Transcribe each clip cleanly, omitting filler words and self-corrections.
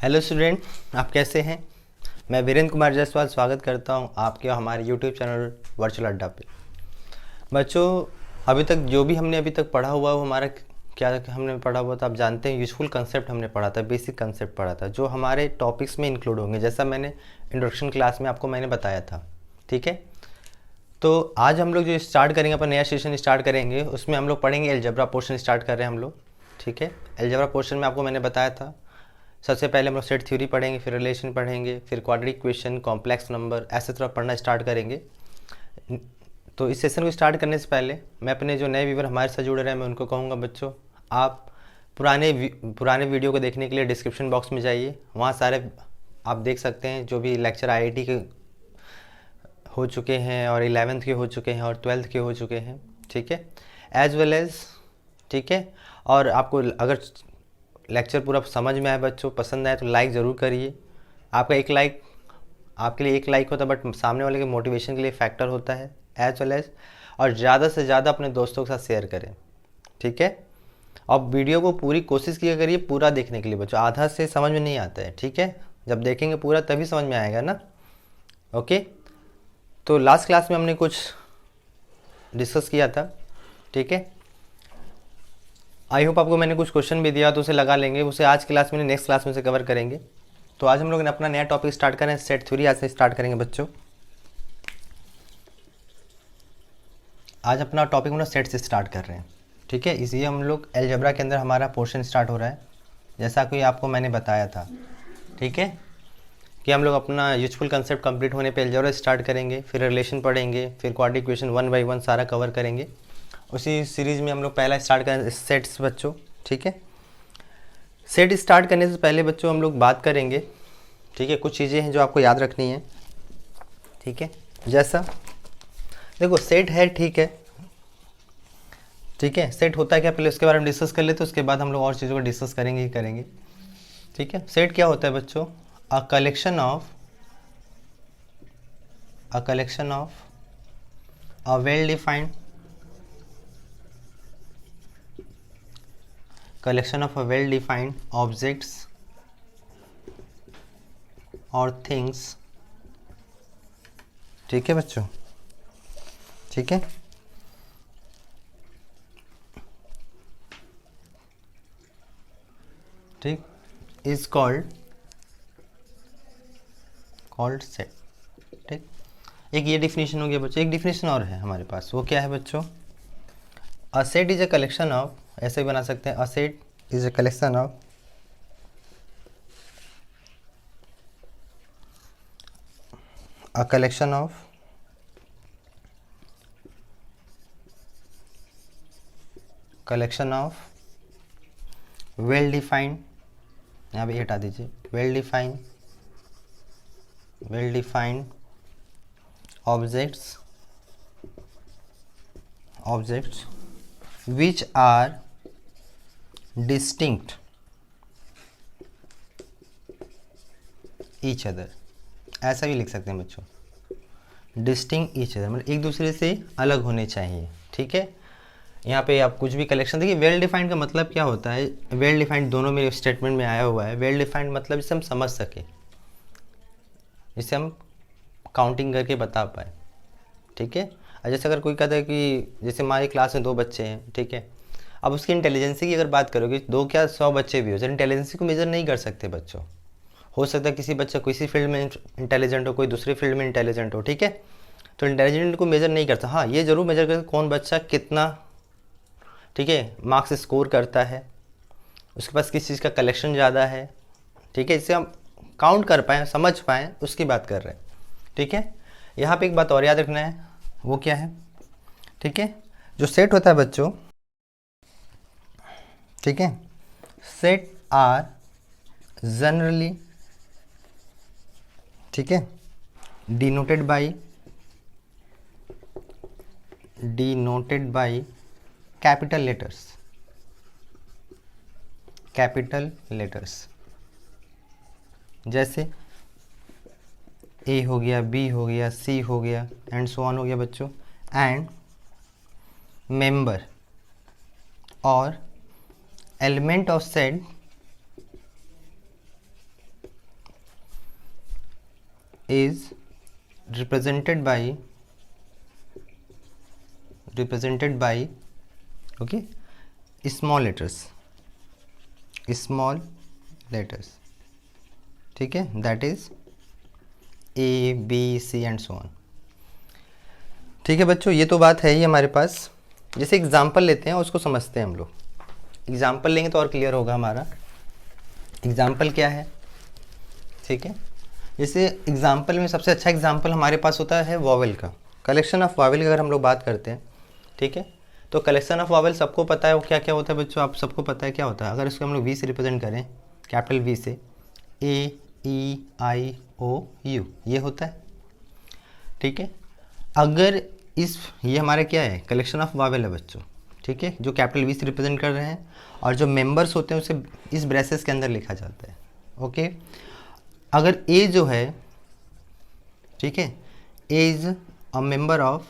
Hello student, आप कैसे हैं। मैं वीरेंद्र कुमार जायसवाल स्वागत करता हूं आपके हमारे यूट्यूब चैनल वर्चुअल अड्डा पे। बच्चों, अभी तक जो भी हमने अभी तक पढ़ा हुआ वो हमारा क्या हमने पढ़ा हुआ था, आप जानते हैं यूजफुल कंसेप्ट हमने पढ़ा था, बेसिक कंसेप्ट पढ़ा था जो हमारे टॉपिक्स में इंक्लूड होंगे, जैसा मैंने इंट्रोडक्शन क्लास में आपको मैंने बताया था। ठीक है, तो आज हम लोग जो स्टार्ट करेंगे, अपन नया सेशन स्टार्ट करेंगे, उसमें हम लोग पढ़ेंगे एलजेब्रा पोर्शन स्टार्ट कर रहे हैं हम लोग। ठीक है, एलजेब्रा पोर्शन में आपको मैंने बताया था सबसे पहले हम लोग सेट थ्योरी पढ़ेंगे, फिर रिलेशन पढ़ेंगे, फिर क्वाड्रेटिक इक्वेशन, कॉम्प्लेक्स नंबर, ऐसे तरह पढ़ना स्टार्ट करेंगे। तो इस सेशन को स्टार्ट करने से पहले मैं अपने जो नए व्यूवर हमारे साथ जुड़ रहे हैं मैं उनको कहूँगा, बच्चों आप पुराने वीडियो को देखने के लिए डिस्क्रिप्शन बॉक्स में जाइए, वहाँ सारे आप देख सकते हैं जो भी लेक्चर आईआईटी के हो चुके हैं और 11th के हो चुके हैं और 12th के हो चुके हैं। ठीक है, एज वेल एज, ठीक है। और आपको अगर लेक्चर पूरा समझ में आए बच्चों, पसंद आए तो लाइक ज़रूर करिए। आपका एक लाइक आपके लिए एक लाइक होता है बट सामने वाले के मोटिवेशन के लिए फैक्टर होता है, एज वेल एज। और ज़्यादा से ज़्यादा अपने दोस्तों के साथ शेयर करें। ठीक है, और वीडियो को पूरी कोशिश किया करिए पूरा देखने के लिए बच्चों, आधा से समझ में नहीं आता है। ठीक है, जब देखेंगे पूरा तभी समझ में आएगा ना। ओके, तो लास्ट क्लास में हमने कुछ डिस्कस किया था। ठीक है, आई होप आपको मैंने कुछ क्वेश्चन भी दिया तो उसे लगा लेंगे, उसे आज क्लास में नेक्स्ट क्लास में से कवर करेंगे। तो आज हम लोग ने अपना नया टॉपिक स्टार्ट करें, सेट थ्योरी आज से स्टार्ट करेंगे बच्चों। आज अपना टॉपिक हम लोग सेट से स्टार्ट कर रहे हैं। ठीक है, इसलिए हम लोग अलजेब्रा के अंदर हमारा पोर्शन स्टार्ट हो रहा है, जैसा कि आपको मैंने बताया था। ठीक है, कि हम लोग अपना यूजफुल कंसेप्ट कंप्लीट होने पे अलजेब्रा स्टार्ट करेंगे, फिर रिलेशन पढ़ेंगे, फिर क्वाड्रेटिक इक्वेशन 1 बाई 1 सारा कवर करेंगे। उसी सीरीज़ में हम लोग पहला स्टार्ट करें सेट्स बच्चों। ठीक है, सेट स्टार्ट करने से पहले बच्चों हम लोग बात करेंगे, ठीक है, कुछ चीज़ें हैं जो आपको याद रखनी है। ठीक है, जैसा देखो सेट है, ठीक है, ठीक है, सेट होता है क्या पहले उसके बारे में डिस्कस कर लेते, उसके बाद हम लोग और चीज़ों को डिस्कस करेंगे ही करेंगे। ठीक है, सेट क्या होता है बच्चों, a collection of a well defined collection of a well defined objects or things। ठीक है बच्चों, ठीक है, ठीक, इज कॉल्ड सेट। ठीक, एक ये डिफिनेशन हो गया बच्चों, एक डिफिनेशन और है हमारे पास, वो क्या है बच्चों, a set is a collection of, ऐसे भी बना सकते हैं, a set is a collection of a collection of well defined, यहाँ पे हटा दीजिए, well defined objects which are distinct each other। ऐसा भी लिख सकते हैं बच्चों, डिस्टिंक्ट ईच अदर मतलब एक दूसरे से अलग होने चाहिए। ठीक है, यहाँ पे आप कुछ भी कलेक्शन देखिए, वेल डिफाइंड का मतलब क्या होता है, वेल डिफाइंड दोनों मेरे स्टेटमेंट में आया हुआ है। वेल डिफाइंड मतलब जिसे हम समझ सके, जिसे हम काउंटिंग करके बता पाए। ठीक है, और जैसे अगर कोई कहता है कि जैसे हमारी क्लास में 2 बच्चे हैं, ठीक है, अब उसकी इंटेलिजेंसी की अगर बात करोगे, 2 क्या 100 बच्चे भी हो, जब इंटेलिजेंसी को मेजर नहीं कर सकते बच्चों। हो सकता है किसी बच्चा किसी फील्ड में इंटेलिजेंट हो, कोई दूसरे फील्ड में इंटेलिजेंट हो। ठीक है, तो इंटेलिजेंट को मेजर नहीं करता, हाँ ये ज़रूर मेजर करता कौन बच्चा कितना, ठीक है, मार्क्स स्कोर करता है, उसके पास किस चीज़ का कलेक्शन ज़्यादा है। ठीक है, इससे हम काउंट कर पाएँ, समझ पाएँ, उसकी बात कर रहे हैं। ठीक है, यहाँ पे एक बात और याद रखना है, वो क्या है, ठीक है, जो सेट होता है बच्चों, ठीक है, सेट आर जनरली, ठीक है, डिनोटेड बाई कैपिटल लेटर्स, जैसे ए हो गया, बी हो गया, सी हो गया, एंड सो ऑन हो गया बच्चों, एंड मेंबर और element of set is represented by okay small letters, ठीक है, that is A B C and so on. ठीक है बच्चों, ये तो बात है ही हमारे पास। जैसे एग्जाम्पल लेते हैं उसको समझते हैं हम लोग। एग्जाम्पल लेंगे तो और क्लियर होगा हमारा। एग्जाम्पल क्या है, ठीक है। जैसे एग्जाम्पल में सबसे अच्छा एग्जाम्पल हमारे पास होता है वॉवेल का, कलेक्शन ऑफ वॉवेल की अगर हम लोग बात करते हैं, ठीक है। तो कलेक्शन ऑफ वॉवेल सबको पता है वो क्या क्या होता है बच्चों, आप सबको पता है क्या होता है। अगर इसको हम लोग वी से रिप्रेजेंट करें, कैपिटल वी से, ए ई आई ओ यू, ये होता है, ठीक है। अगर ये हमारा क्या है, कलेक्शन ऑफ वॉवेल है बच्चों, ठीक है, जो कैपिटल वी से रिप्रेजेंट कर रहे हैं, और जो मेंबर्स होते हैं उसे इस ब्रेसेस के अंदर लिखा जाता है, ओके। अगर ए जो है, ठीक है, A is a member of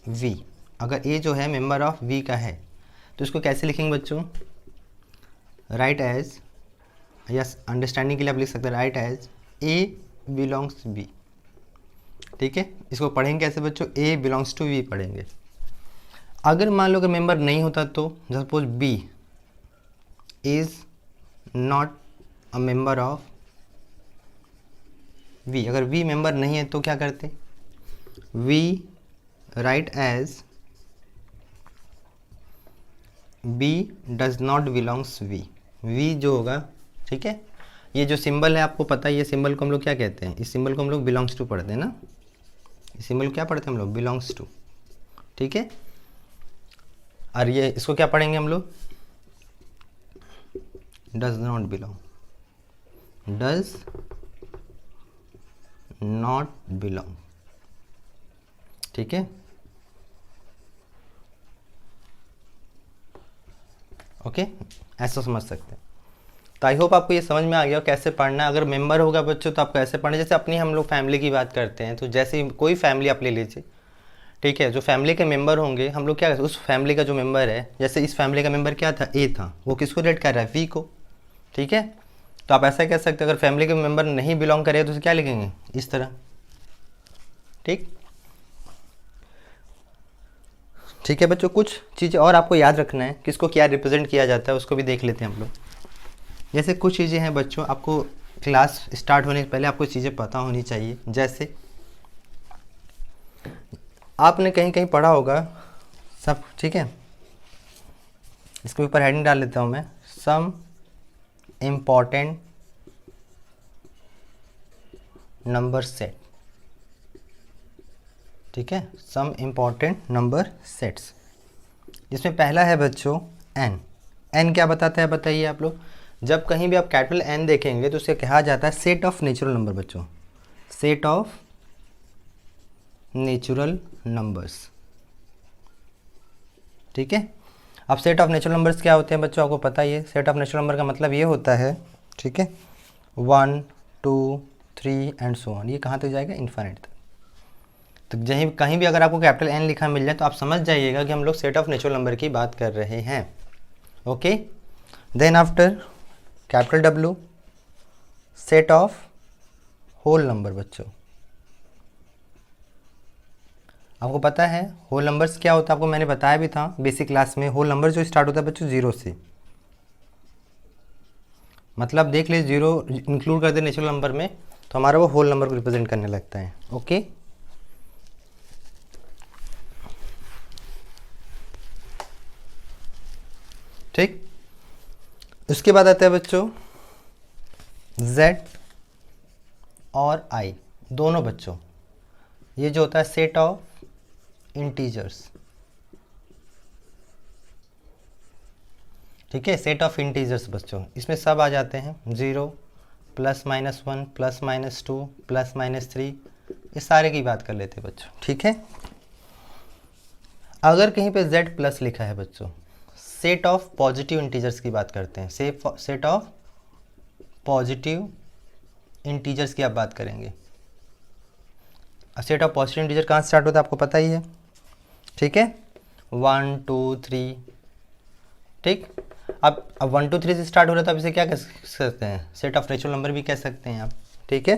we, अगर ए जो है मेंबर ऑफ वी का है तो इसको कैसे लिखेंगे बच्चों, राइट एज, यस अंडरस्टैंडिंग के लिए आप लिख सकते हैं write as a belongs b, ठीक है। इसको पढ़ेंगे कैसे बच्चों, ए बिलोंग्स टू वी पढ़ेंगे। अगर मान लो कि मेंबर नहीं होता तो suppose b is not a member of we, अगर वी मेंबर नहीं है तो क्या करते, we write as b does not belongs v, v जो होगा, ठीक है। ये जो सिंबल है आपको पता है, ये सिंबल को हम लोग क्या कहते हैं, इस सिंबल को हम लोग बिलोंग्स टू पढ़ते हैं ना, इस सिंबल को क्या पढ़ते हैं हम लोग, बिलोंग्स टू, ठीक है। और ये इसको क्या पढ़ेंगे हम लोग, does not belong, does not belong, ठीक है, ओके, ऐसा समझ सकते हैं। तो आई होप आपको ये समझ में आ गया कैसे पढ़ना है। अगर मेंबर होगा बच्चों तो आपको ऐसे पढ़ना, जैसे अपनी हम लोग फैमिली की बात करते हैं, तो जैसे कोई फैमिली आप ले लीजिए, ठीक है, जो फैमिली के मेंबर होंगे हम लोग क्या करते हैं, उस फैमिली का जो मेंबर है, जैसे इस फैमिली का मेंबर क्या था, ए था, वो किसको रिलेट कर रहा है, वी को, ठीक है। तो आप ऐसा कह सकते हैं अगर फैमिली के मेंबर नहीं बिलोंग करे तो उसे क्या लिखेंगे, इस तरह, ठीक, ठीक है बच्चों। कुछ चीज़ें और आपको याद रखना है, किसको क्या रिप्रेजेंट किया जाता है उसको भी देख लेते हैं हम लोग। जैसे कुछ चीज़ें हैं बच्चों, आपको क्लास स्टार्ट होने से पहले आपको चीज़ें पता होनी चाहिए। जैसे आपने कहीं कहीं पढ़ा होगा सब, ठीक है, इसके ऊपर हेडिंग डाल लेता हूँ मैं, सम इम्पॉर्टेंट नंबर सेट, ठीक है, सम इम्पॉर्टेंट नंबर सेट्स। इसमें पहला है बच्चों एन। एन क्या बताता है बताइए आप लोग, जब कहीं भी आप कैपिटल एन देखेंगे तो उसे कहा जाता है सेट ऑफ नेचुरल नंबर बच्चों, सेट ऑफ नेचुरल नंबर्स, ठीक है। अब सेट ऑफ नेचुरल नंबर्स क्या होते हैं बच्चों, आपको पता ही है। सेट ऑफ नेचुरल नंबर का मतलब ये होता है, ठीक है, 1 2 3 एंड सो ऑन, ये कहाँ तक जाएगा, इन्फाइनाइट तक। तो कहीं भी अगर आपको कैपिटल एन लिखा मिल जाए तो आप समझ जाइएगा कि हम लोग सेट ऑफ नेचुरल नंबर की बात कर रहे हैं, okay. Then after capital W, set of whole number बच्चों। आपको पता है होल नंबर्स क्या होता है, आपको मैंने बताया भी था बेसिक क्लास में। होल नंबर जो स्टार्ट होता है बच्चों 0 से, मतलब देख लीजिए 0 इंक्लूड कर दे नेचुरल नंबर में तो हमारा वो होल नंबर को रिप्रेजेंट करने लगता है, ओके। ठीक, उसके बाद आता है बच्चों z और i दोनों बच्चों, ये जो होता है सेट ऑफ इंटीजर्स, ठीक है, सेट ऑफ इंटीजर्स बच्चों। इसमें सब आ जाते हैं, 0 +-1 +-2 +-3, ये सारे की बात कर लेते हैं बच्चों, ठीक है। अगर कहीं पे z प्लस लिखा है बच्चों, सेट ऑफ पॉजिटिव इंटीजर्स की बात करते हैं, सेट ऑफ पॉजिटिव इंटीजर्स की आप बात करेंगे। सेट ऑफ पॉजिटिव इंटीजर कहाँ से स्टार्ट होता है आपको पता ही है, ठीक है, 1 2 3, ठीक। अब 1 2 3 से स्टार्ट हो रहा है तो आप इसे क्या कह सकते हैं, सेट ऑफ नेचुरल नंबर भी कह सकते हैं आप, ठीक है।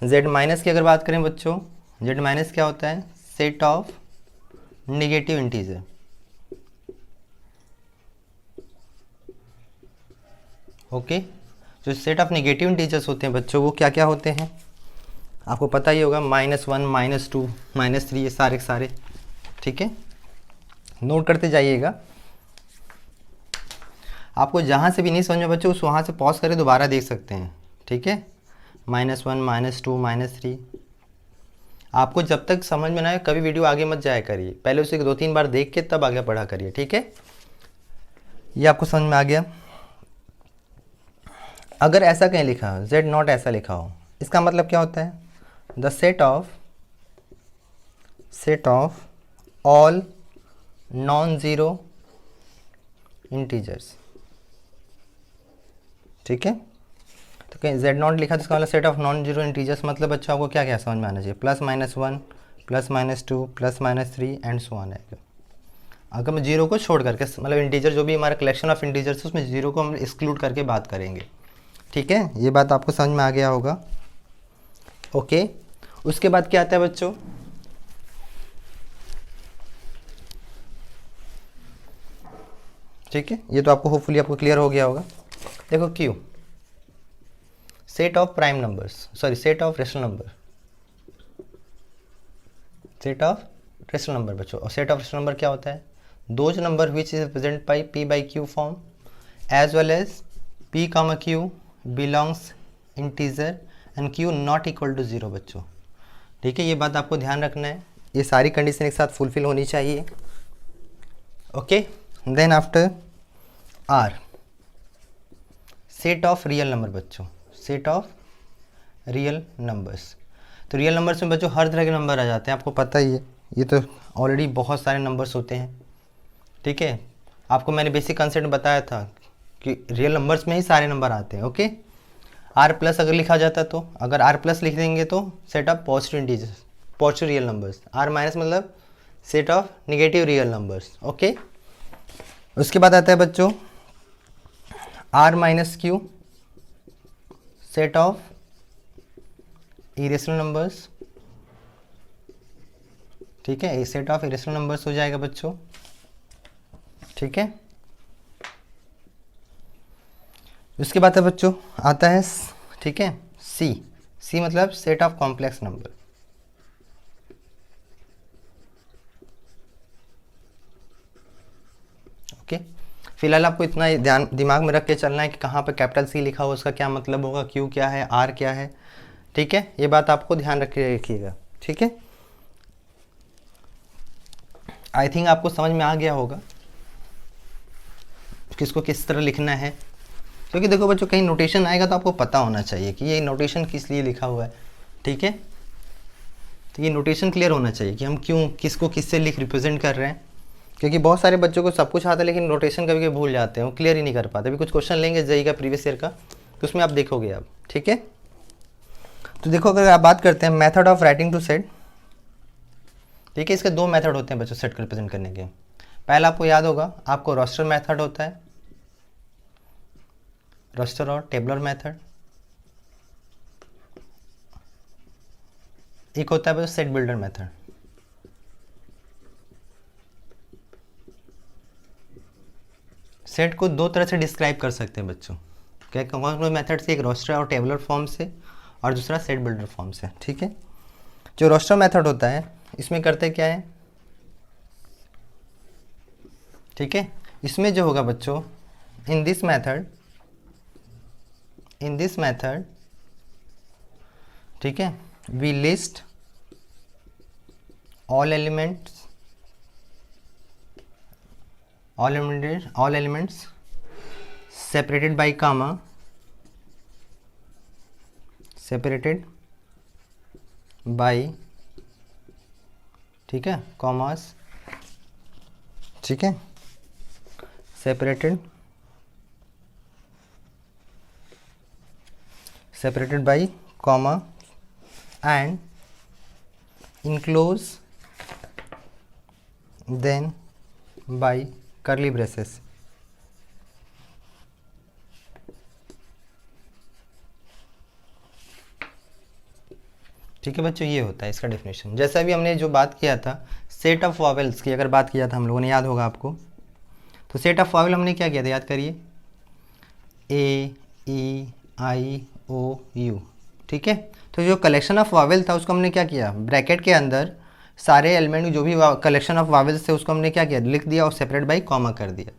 जेड माइनस की अगर बात करें बच्चों, जेड माइनस क्या होता है? Set of negative integer. Okay, जो सेट ऑफ नेगेटिव इंटीजर्स होते हैं बच्चों, वो क्या क्या होते हैं आपको पता ही होगा, -1, -2, -3, ये सारे के सारे, ठीक है। नोट करते जाइएगा। आपको जहाँ से भी नहीं समझ में बच्चों, उस वहाँ से पॉज करके दोबारा देख सकते हैं, ठीक है। -1, -2, -3, आपको जब तक समझ में ना आए कभी वीडियो आगे मत जाया करिए, पहले उसे 2-3 बार देख के तब आगे पढ़ा करिए, ठीक है। ये आपको समझ में आ गया। अगर ऐसा कहीं लिखा हो, जेड नॉट ऐसा लिखा हो, इसका मतलब क्या होता है? The set of all non zero integers, ठीक है। तो कहीं जेड नॉट लिखा तो इसका मतलब set of non zero integers, मतलब बच्चों आपको क्या क्या समझ में आना चाहिए? +-1, +-2, +-3 एंड सो ऑन आएगा। अगर मैं जीरो को छोड़ करके, मतलब इंटीजर जो भी हमारा कलेक्शन ऑफ इंटीजर्स है उसमें जीरो को हम एक्सक्लूड करके बात करेंगे, ठीक है। ये बात आपको समझ में आ गया होगा। ओके, उसके बाद क्या आता है बच्चों? ठीक है, ये तो आपको होपफुली आपको क्लियर हो गया होगा। देखो Q, set of prime numbers, sorry set of rational number, set of rational number बच्चों। और सेट ऑफ रेशनल नंबर क्या होता है? Those number which is represent by p by q form as well as p comma q belongs integer and q not equal to zero बच्चों, ठीक है। ये बात आपको ध्यान रखना है, ये सारी कंडीशन एक साथ फुलफिल होनी चाहिए। Okay, then after r, set of real number बच्चों, सेट ऑफ रियल नंबर्स। तो रियल नंबर्स में बच्चों हर तरह के नंबर आ जाते हैं, आपको पता ही है, ये तो ऑलरेडी बहुत सारे नंबर्स होते हैं, ठीक है। आपको मैंने बेसिक कंसेप्ट बताया था कि रियल नंबर्स में ही सारे नंबर आते हैं। ओके, आर प्लस अगर लिखा जाता तो, अगर आर प्लस लिख देंगे तो set of positive integers, positive real numbers. R minus मतलब set of negative real numbers. Okay, उसके बाद आता है बच्चों R minus Q, set of irrational numbers, ठीक है। ये सेट ऑफ इरेशनल नंबर्स हो जाएगा बच्चों, ठीक है। उसके बाद है बच्चों आता है, ठीक है, सी मतलब set of complex number. Okay, फिलहाल आपको इतना ध्यान दिमाग में रख के चलना है कि कहाँ पे कैपिटल सी लिखा हो उसका क्या मतलब होगा, क्यू क्या है, आर क्या है, ठीक है। ये बात आपको ध्यान रख के रखिएगा, ठीक है। आई थिंक आपको समझ में आ गया होगा किसको किस तरह लिखना है, क्योंकि देखो बच्चों कहीं नोटेशन आएगा तो आपको पता होना चाहिए कि ये नोटेशन किस लिए लिखा हुआ है, ठीक है। तो ये नोटेशन क्लियर होना चाहिए कि हम क्यों किसको किससे लिख रिप्रेजेंट कर रहे हैं, क्योंकि बहुत सारे बच्चों को सब कुछ आता है लेकिन नोटेशन कभी कभी भूल जाते हैं, वो क्लियर ही नहीं कर पाते। अभी कुछ क्वेश्चन लेंगे जेईई का प्रीवियस ईयर का, तो उसमें आप देखोगे आप, ठीक है। तो देखो अगर आप बात करते हैं method of writing to set, ठीक है, इसके दो मेथड होते हैं बच्चों सेट को रिप्रेजेंट करने के। पहला आपको याद होगा, आपको रोस्टर मेथड होता है, रोस्टर और टेबलर मेथड। एक होता है बच्चों सेट बिल्डर मेथड। सेट को दो तरह से डिस्क्राइब कर सकते हैं बच्चों, क्या कौन कौन मेथड से? एक रोस्टर और टेबलर फॉर्म से, और दूसरा सेट बिल्डर फॉर्म से, ठीक है। जो रोस्टर मेथड होता है इसमें करते क्या है, ठीक है, इसमें जो होगा बच्चों इन दिस मेथड, ठीक है, we list all elements separated by comma, separated by, ठीक है, कॉमास, ठीक है, separated by comma and enclose then by curly braces, ठीक है बच्चों, ये होता है इसका डेफिनेशन। जैसा भी हमने जो बात किया था सेट ऑफ वॉवेल्स की, अगर बात किया था हम लोगों ने, याद होगा आपको, तो सेट ऑफ वॉवेल हमने क्या किया था, याद करिए, ए ई आई ओ यू। ठीक है, तो जो कलेक्शन ऑफ वॉवेल था उसको हमने क्या किया, ब्रैकेट के अंदर सारे एलिमेंट जो भी कलेक्शन ऑफ वॉवेल्स थे उसको हमने क्या किया, लिख दिया और सेपरेट बाई कॉमा कर दिया।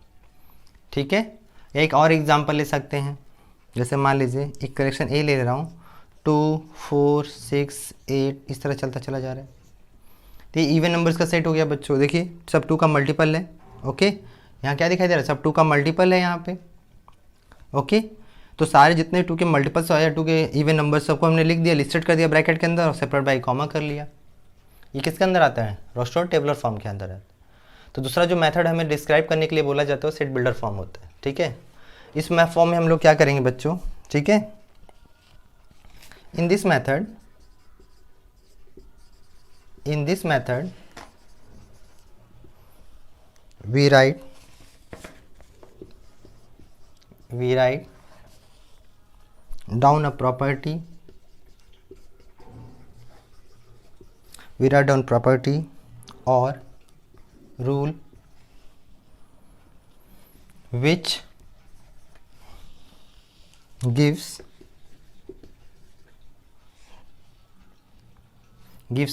ठीक है, एक और एग्जांपल ले सकते हैं, जैसे मान लीजिए एक कलेक्शन ए ले रहा हूँ, 2 4 6 8 इस तरह चलता चला जा रहा है। तो ये इवन नंबर्स का सेट हो गया बच्चों। देखिए सब 2 का मल्टीपल है। ओके, यहाँ क्या दिखाई दे रहा है, सब 2 का मल्टीपल है यहाँ पे। ओके, तो सारे जितने 2 के मल्टीपल्स आया, 2 के इवन नंबर सबको हमने लिख दिया, लिस्टेड कर दिया ब्रैकेट के अंदर और सेपरेट बाई कॉमा कर लिया। ये किसके अंदर आता है, रोस्टर टेबलर फॉर्म के अंदर आता है। तो दूसरा जो मेथड हमें डिस्क्राइब करने के लिए बोला जाता है वो सेट बिल्डर फॉर्म होता है। ठीक है, इस फॉर्म में हम लोग क्या करेंगे बच्चों, ठीक है, in this method we write down a property, or rule which gives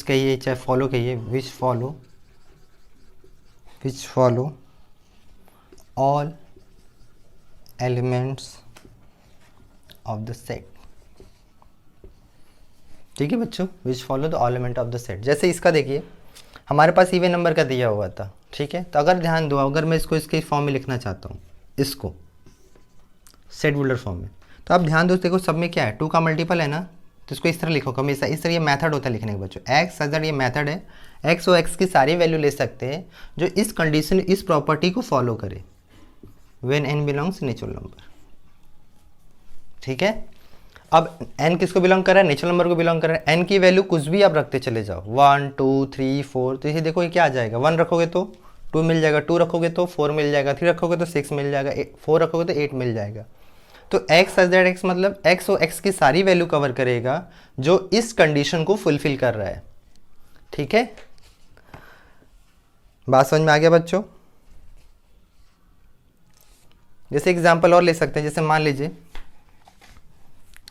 कहिए चाहे फॉलो कहिए, which follow all elements of the set। ठीक है बच्चों, which follow the element of the set। जैसे इसका देखिए हमारे पास इवन नंबर का दिया हुआ था। ठीक है, तो अगर ध्यान दो, अगर मैं इसको इसके फॉर्म में लिखना चाहता हूँ, इसको सेट बिल्डर फॉर्म में, तो आप ध्यान दो, देखो सब में क्या है, 2 का मल्टीपल है ना, तो इसको इस तरह लिखो हमेशा, इस तरह ये मेथड होता है लिखने के बच्चों। एक्स अगर ये मेथड है, एक्स और एक्स की सारी वैल्यू ले सकते हैं जो इस कंडीशन, इस प्रॉपर्टी को फॉलो करे, when n belongs natural number. ठीक है, अब n किसको बिलोंग कर रहा है, नेचुरल नंबर को बिलोंग कर रहा है। n की वैल्यू कुछ भी आप रखते चले जाओ, 1 2 3 4, तो ये देखो ये क्या आ जाएगा, 1 रखोगे तो 2 मिल जाएगा, 2 रखोगे तो 4 मिल जाएगा, 3 रखोगे तो 6 मिल जाएगा, 4 रखोगे तो 8 मिल जाएगा। तो x एज दैट x मतलब x और x की सारी वैल्यू कवर करेगा जो इस कंडीशन को फुलफिल कर रहा है। ठीक है, बात समझ में आ गया बच्चों। जैसे एग्जांपल और ले सकते हैं, जैसे मान लीजिए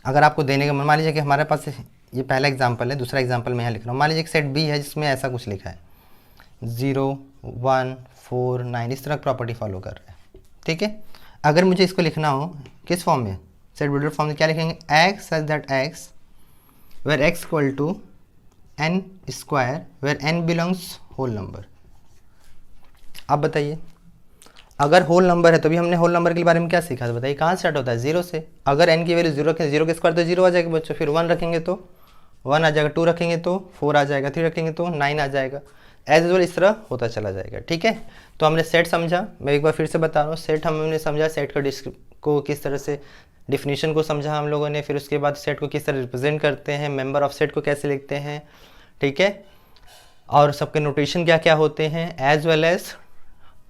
अगर आपको देने का, मान लीजिए कि हमारे पास ये पहला एग्जांपल है, दूसरा एग्जांपल मैं यहाँ लिख रहा हूँ। मान लीजिए एक सेट बी है जिसमें ऐसा कुछ लिखा है 0 1 4 9, इस तरह प्रॉपर्टी फॉलो कर रहा है। ठीक है, अगर मुझे इसको लिखना हो किस फॉर्म में, सेट बिल्डर फॉर्म में, क्या लिखेंगे, x such that x where x equal to n square where n belongs whole number. आप बताइए, अगर होल नंबर है तो भी हमने होल नंबर के बारे में क्या सीखा था, बताइए कहाँ स्टार्ट होता है, 0 से। अगर n की वैल्यू 0 के स्क्वायर तो 0 आ जाएगा बच्चों, फिर 1 रखेंगे तो 1 आ जाएगा, 2 रखेंगे तो 4 आ जाएगा, 3 रखेंगे तो 9 आ जाएगा, एज यूजुअल इस तरह होता चला जाएगा। ठीक है, तो हमने सेट समझा, मैं एक बार फिर से बता रहा हूँ, सेट हमने समझा, सेट को किस तरह से डिफिनीशन को समझा हम लोगों ने, फिर उसके बाद सेट को किस तरह रिप्रेजेंट करते हैं, मेंबर ऑफ सेट को कैसे लिखते हैं। ठीक है, और सबके नोटेशन क्या क्या होते हैं, as well as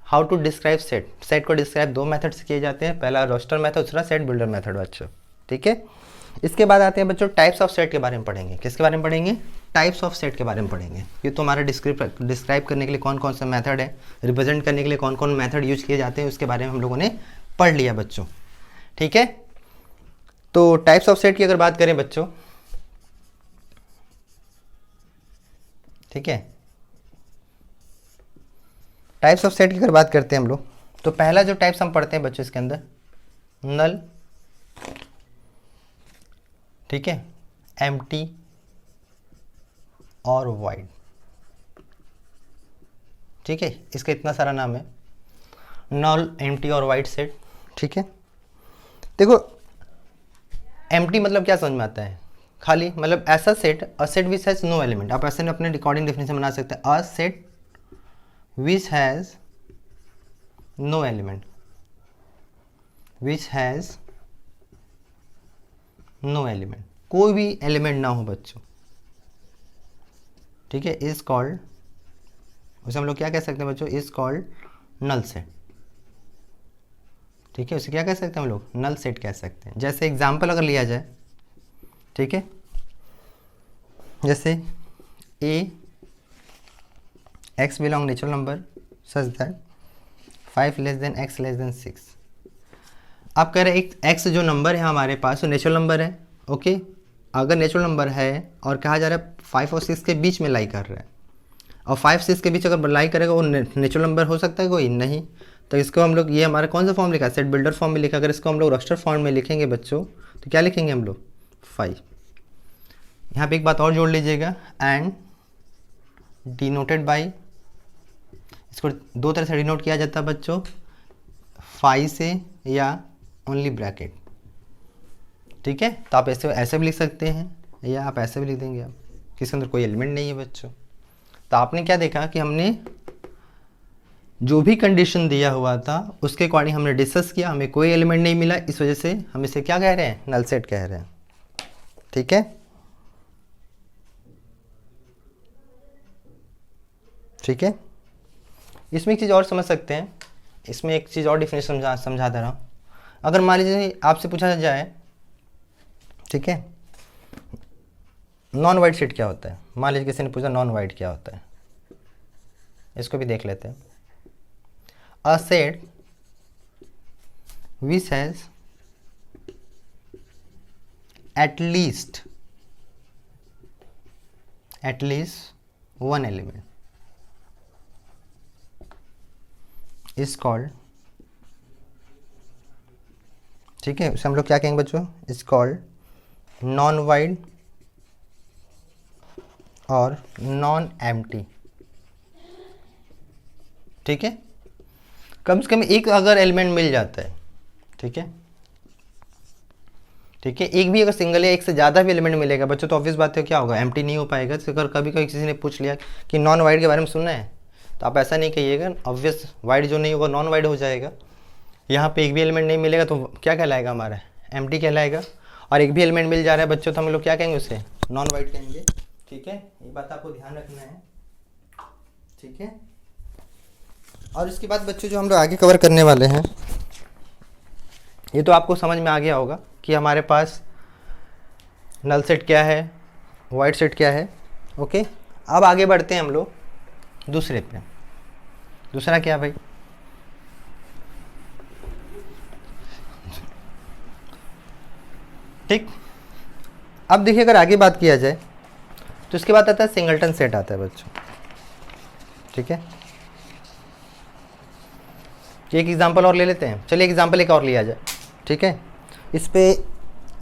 how to describe set को डिस्क्राइब 2 मेथड से किए जाते हैं, पहला रोस्टर मेथड, दूसरा सेट बिल्डर मेथड बच्चों। ठीक है, इसके बाद आते हैं बच्चों टाइप्स ऑफ सेट के बारे में पढ़ेंगे। किसके बारे में पढ़ेंगे, टाइप्स ऑफ सेट के बारे में पढ़ेंगे। ये तो हमारा डिस्क्राइब करने के लिए कौन कौन सा मेथड है, रिप्रेजेंट करने के लिए कौन कौन मेथड यूज किए जाते हैं, उसके बारे में हम लोगों ने पढ़ लिया बच्चों। ठीक है, तो टाइप्स ऑफ सेट की अगर बात करें बच्चों, ठीक है, टाइप्स ऑफ सेट की अगर बात करते हैं हम लोग, तो पहला जो टाइप्स हम पढ़ते हैं बच्चों इसके अंदर, नल, ठीक है, एम्प्टी और वाइड। ठीक है, इसका इतना सारा नाम है, नल, एम्प्टी और वाइड सेट। ठीक है, देखो एम्प्टी मतलब क्या समझ में आता है, खाली, मतलब ऐसा set, a set which has no element. आप ऐसे अपने रिकॉर्डिंग डेफिनेशन बना सकते हैं, a set which has no element, which has no element, कोई भी एलिमेंट ना हो बच्चों। ठीक है, इज कॉल्ड, उसे हम लोग क्या कह सकते हैं बच्चों, इज कॉल्ड नल सेट। ठीक है, उसे क्या कह सकते हैं हम लोग, नल सेट कह सकते हैं। जैसे एग्जांपल अगर लिया जाए, ठीक है, जैसे a x belong natural number such that 5 less than x less than 6। आप कह रहे हैं एक एक्स जो नंबर है हमारे पास वो नेचुरल नंबर है, ओके। अगर नेचुरल नंबर है और कहा जा रहा है 5 और 6 के बीच में लाई कर रहा है, और 5 6 के बीच अगर लाई करेगा वो नेचुरल नंबर हो सकता है कोई नहीं। तो इसको हम लोग, ये हमारा कौन सा फॉर्म लिखा है, सेट बिल्डर फॉर्म में लिखा। अगर इसको हम लोग रस्टर फॉर्म में लिखेंगे बच्चों तो क्या लिखेंगे हम लोग, 5। यहाँ पे एक बात और जोड़ लीजिएगा, एंड डिनोटेड बाई, इसको दो तरह से डिनोट किया जाता है बच्चों, 5 से या ओनली ब्रैकेट, ठीक है। तो आप ऐसे ऐसे भी लिख सकते हैं या आप ऐसे भी लिख देंगे, आप किसके अंदर कोई एलिमेंट नहीं है बच्चों। तो आपने क्या देखा कि हमने जो भी कंडीशन दिया हुआ था उसके अकॉर्डिंग हमने डिस्कस किया, हमें कोई एलिमेंट नहीं मिला, इस वजह से हम इसे क्या कह रहे हैं, नल सेट कह रहे हैं, ठीक है। ठीक है, इसमें एक चीज़ और समझ सकते हैं, इसमें एक चीज़ और डिफिनेशन समझा दे रहा हूँ। अगर मान लीजिए आपसे पूछा जाए, ठीक है, नॉन वाइड सेट क्या होता है, मान लीजिए किसी ने पूछा नॉन वाइड क्या होता है, इसको भी देख लेते हैं। A set which has at least one element is called, ठीक है, उसे हम लोग क्या कहेंगे बच्चों, इज कॉल्ड नॉन वाइड और नॉन एम्प्टी, ठीक है। कम से कम एक अगर एलिमेंट मिल जाता है, ठीक है, ठीक है, एक भी अगर सिंगल या एक से ज़्यादा भी एलिमेंट मिलेगा बच्चों तो ऑब्वियस बात है क्या होगा, एम्प्टी नहीं हो पाएगा। तो अगर कभी कभी किसी ने पूछ लिया कि नॉन वाइड के बारे में सुनना है तो आप ऐसा नहीं कहिएगा, ऑब्वियस वाइड जो नहीं होगा नॉन वाइड हो जाएगा। यहाँ पे एक भी एलिमेंट नहीं मिलेगा तो क्या कहलाएगा हमारा, एम्प्टी कहलाएगा। और एक भी एलिमेंट मिल जा रहा है बच्चों तो हम लोग क्या कहेंगे उसे, नॉन वाइड कहेंगे, ठीक है। ये बात आपको ध्यान रखना है, ठीक है। और इसके बाद बच्चों जो हम लोग आगे कवर करने वाले हैं, ये तो आपको समझ में आ गया होगा कि हमारे पास नल सेट क्या है, वाइड सेट क्या है, ओके। अब आगे बढ़ते हैं हम लोग दूसरे पे। दूसरा क्या भाई, ठीक। अब देखिए अगर आगे बात किया जाए तो इसके बाद आता है सिंगलटन सेट आता है बच्चों, ठीक है। एक एग्जांपल और ले लेते हैं, चलिए एग्जांपल एक और लिया जाए, ठीक है। इस पे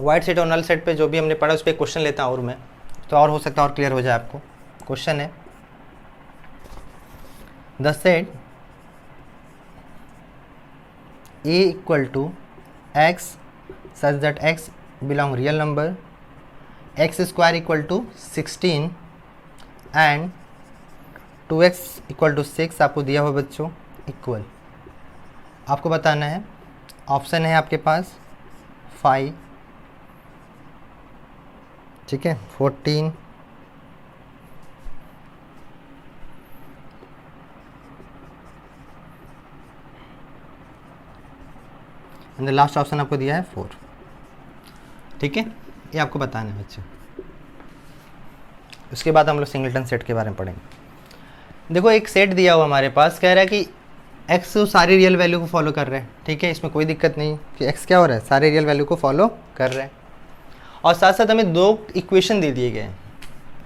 वाइड सेट और नल सेट पे जो भी हमने पढ़ा उस पर क्वेश्चन लेता हूँ और मैं, तो और हो सकता है और क्लियर हो जाए आपको। क्वेश्चन है, the set A equal to x such that x belong real number, x square equal to 16 and 2x equal to 6 आपको दिया हुआ बच्चों, इक्वल आपको बताना है। ऑप्शन है आपके पास 5, ठीक है, 14, एंड लास्ट ऑप्शन आपको दिया है 4, ठीक है। ये आपको बताना है बच्चे। उसके बाद हम लोग सिंगलटन सेट के बारे में पढ़ेंगे। देखो एक सेट दिया हुआ हमारे पास, कह रहा है कि एक्स सारी रियल वैल्यू को फॉलो कर रहे हैं, ठीक है, इसमें कोई दिक्कत नहीं कि एक्स क्या हो रहा है, सारे रियल वैल्यू को फॉलो कर रहे हैं। और साथ साथ हमें दो इक्वेशन दे दिए गए हैं।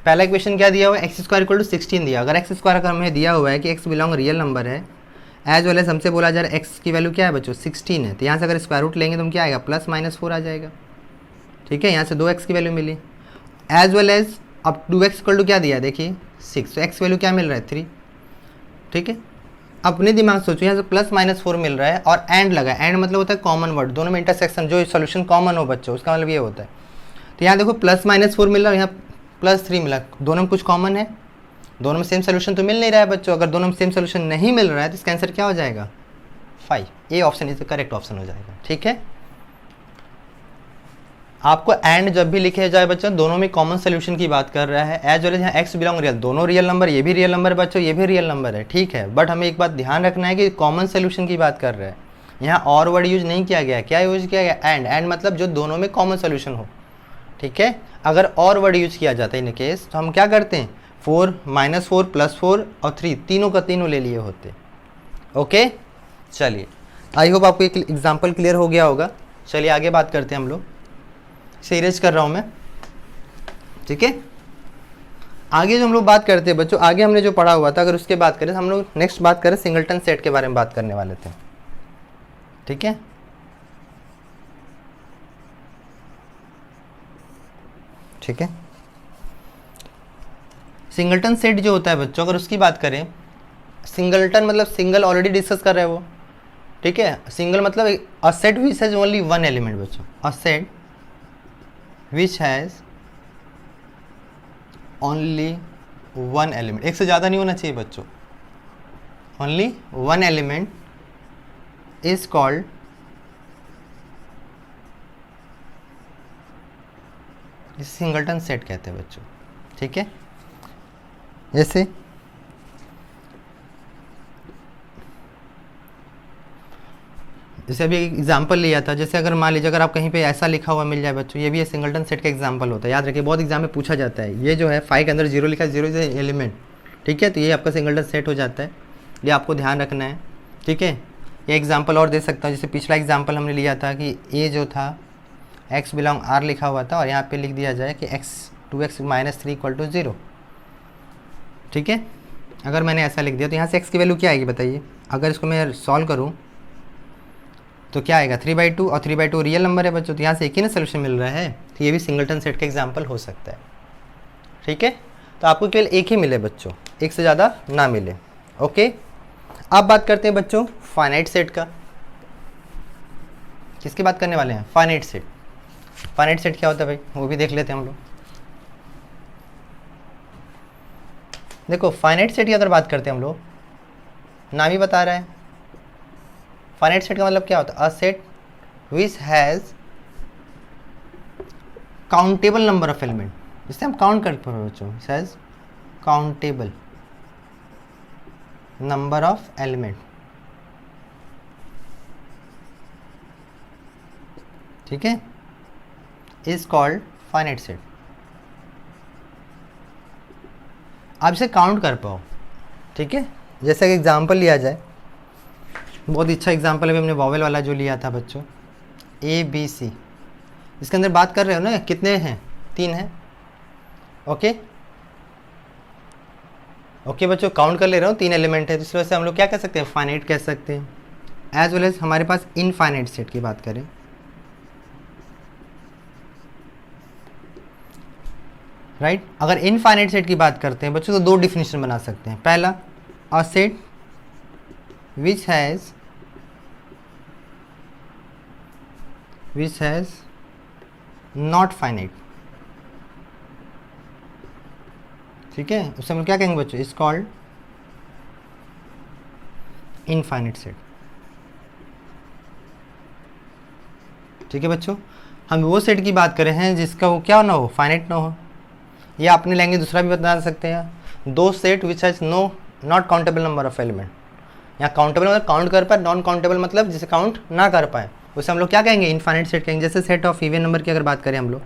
पहला इक्वेशन क्या दिया हुआ है, एक्स स्क्वायर इक्वल टू 16 दिया। अगर एक्स स्क्वायर का हमें दिया हुआ है कि एक्स बिलोंग रियल नंबर है, एज वेल एज हमसे बोला जा रहा है एक्स की वैल्यू क्या है बच्चों, 16 है, तो यहाँ से अगर स्क्वायर रूट लेंगे तो हम क्या आएगा, प्लस माइनस 4 आ जाएगा, ठीक है। यहाँ से 2x की वैल्यू मिली, एज वेल एज अब 2x इक्वल टू क्या दिया है देखिए 6, तो x वैल्यू क्या मिल रहा है 3, ठीक है। अपने दिमाग से सोचो, यहाँ से प्लस माइनस 4 मिल रहा है और एंड लगा, एंड मतलब होता है कॉमन वर्ड, दोनों में इंटरसेक्शन, जो सोल्यूशन कॉमन हो बच्चों उसका मतलब ये होता है। तो यहाँ देखो प्लस माइनस 4 मिल रहा है, यहाँ प्लस 3 मिला, दोनों में कुछ कॉमन है, दोनों में सेम सोल्यूशन तो मिल नहीं रहा है बच्चों। अगर दोनों में सेम सोल्यूशन नहीं मिल रहा है तो इसका आंसर क्या हो जाएगा 5, A option is the correct option हो जाएगा, ठीक है। आपको एंड जब भी लिखे जाए बच्चों दोनों में कॉमन सोल्यूशन की बात कर रहा है, एज वेल एज यहाँ एक्स बिलोंग रियल, दोनों रियल नंबर, ये भी रियल नंबर बच्चों, ये भी रियल नंबर है, ठीक है। बट हमें एक बात ध्यान रखना है कि कॉमन सोल्यूशन की बात कर रहे हैं, यहाँ और वर्ड यूज नहीं किया गया, क्या यूज किया गया, एंड मतलब जो दोनों में कॉमन सोल्यूशन हो, ठीक है। अगर और वर्ड यूज किया जाता है इन केस तो हम क्या करते हैं 4 -4 +4 और 3 तीनों का तीनों ले लिए होते। ओके चलिए, आई होप आपको एक एग्जाम्पल क्लियर हो गया होगा। चलिए आगे बात करते हैं हम लोग, इसे इरेज कर रहा हूँ मैं, ठीक है। आगे जो हम लोग बात करते हैं बच्चों, आगे हमने जो पढ़ा हुआ था अगर उसके बात करें तो हम लोग नेक्स्ट बात करें सिंगलटन सेट के बारे में बात करने वाले थे, ठीक है। ठीक है, सिंगलटन सेट जो होता है बच्चों, अगर उसकी बात करें, सिंगलटन मतलब सिंगल ऑलरेडी डिस्कस कर रहे हैं वो, ठीक है। सिंगल मतलब a set which has only one element बच्चों, a set which has only one element, एक से ज़्यादा नहीं होना चाहिए बच्चों, only one element is called singleton set कहते हैं बच्चों, ठीक है। जैसे अभी एक एग्जाम्पल लिया था, जैसे अगर मान लीजिए अगर आप कहीं पे ऐसा लिखा हुआ मिल जाए बच्चों, ये भी एक सिंगलटन सेट का एग्जाम्पल होता है, याद रखिए बहुत एग्जाम में पूछा जाता है। ये जो है 5 के अंदर 0 लिखा है, 0 इज एलिमेंट, ठीक है, तो ये आपका सिंगलटन सेट हो जाता है, ये आपको ध्यान रखना है, ठीक है। ये एग्जाम्पल और दे सकता हूँ, जैसे पिछला एग्जाम्पल हमने लिया था कि ए जो था x बिलोंग R लिखा हुआ था और यहाँ पे लिख दिया जाए कि x 3 = 0, ठीक है। अगर मैंने ऐसा लिख दिया तो यहाँ से x की वैल्यू क्या आएगी बताइए, अगर इसको मैं सॉल्व करूँ तो क्या आएगा 3/2, और 3/2 रियल नंबर है बच्चों, तो यहाँ से एक ही ना सोल्यूशन मिल रहा है, तो ये भी सिंगलटन सेट का एग्जाम्पल हो सकता है, ठीक है। तो आपको केवल एक ही मिले बच्चों, एक से ज़्यादा ना मिले, ओके। अब बात करते हैं बच्चों फाइनाइट सेट का। किसकी बात करने वाले हैं, फाइनाइट सेट। फाइनाइट सेट क्या होता है भाई, वो भी देख लेते हैं हम लोग। देखो फाइनाइट सेट की अगर बात करते हैं हम लोग, नाम ही बता रहा है, फाइनाइट सेट का मतलब क्या होता है, अ set which has countable number of element, जिससे हम काउंट कर पाए बच्चों, has countable number of element, ठीक है, इज कॉल्ड फाइनाइट सेट। आप इसे काउंट कर पाओ, ठीक है। जैसे कि एग्जाम्पल लिया जाए, बहुत अच्छा एग्जाम्पल अभी हमने वॉवेल वाला जो लिया था बच्चों, ABC, इसके अंदर बात कर रहे हो ना कितने हैं, 3 हैं, ओके ओके बच्चों, काउंट कर ले रहा हूँ 3 एलिमेंट है, तो इस वजह से हम लोग क्या कह सकते हैं, फाइनाइट कह सकते हैं। एज वेल एज हमारे पास इनफाइनाइट सेट की बात करें, राइट। अगर इनफाइनाइट सेट की बात करते हैं बच्चों तो 2 डिफिनीशन बना सकते हैं। पहला, अ set which has not finite, ठीक है, उससे हम लोग क्या कहेंगे बच्चों, इज कॉल्ड इनफाइनाइट सेट, ठीक है बच्चों। हम वो सेट की बात कर रहे हैं जिसका वो क्या ना हो, फाइनाइट ना हो, या अपनी लैंग्वेज दूसरा भी बता सकते हैं, 2 set which has not countable number of element. यहाँ काउंटेबल मतलब काउंट कर पाए, नॉन काउंटेबल मतलब जिसे काउंट ना कर पाए, उसे हम लोग क्या कहेंगे, इनफाइनाइट सेट कहेंगे। जैसे सेट ऑफ इवन नंबर की अगर बात करें हम लोग,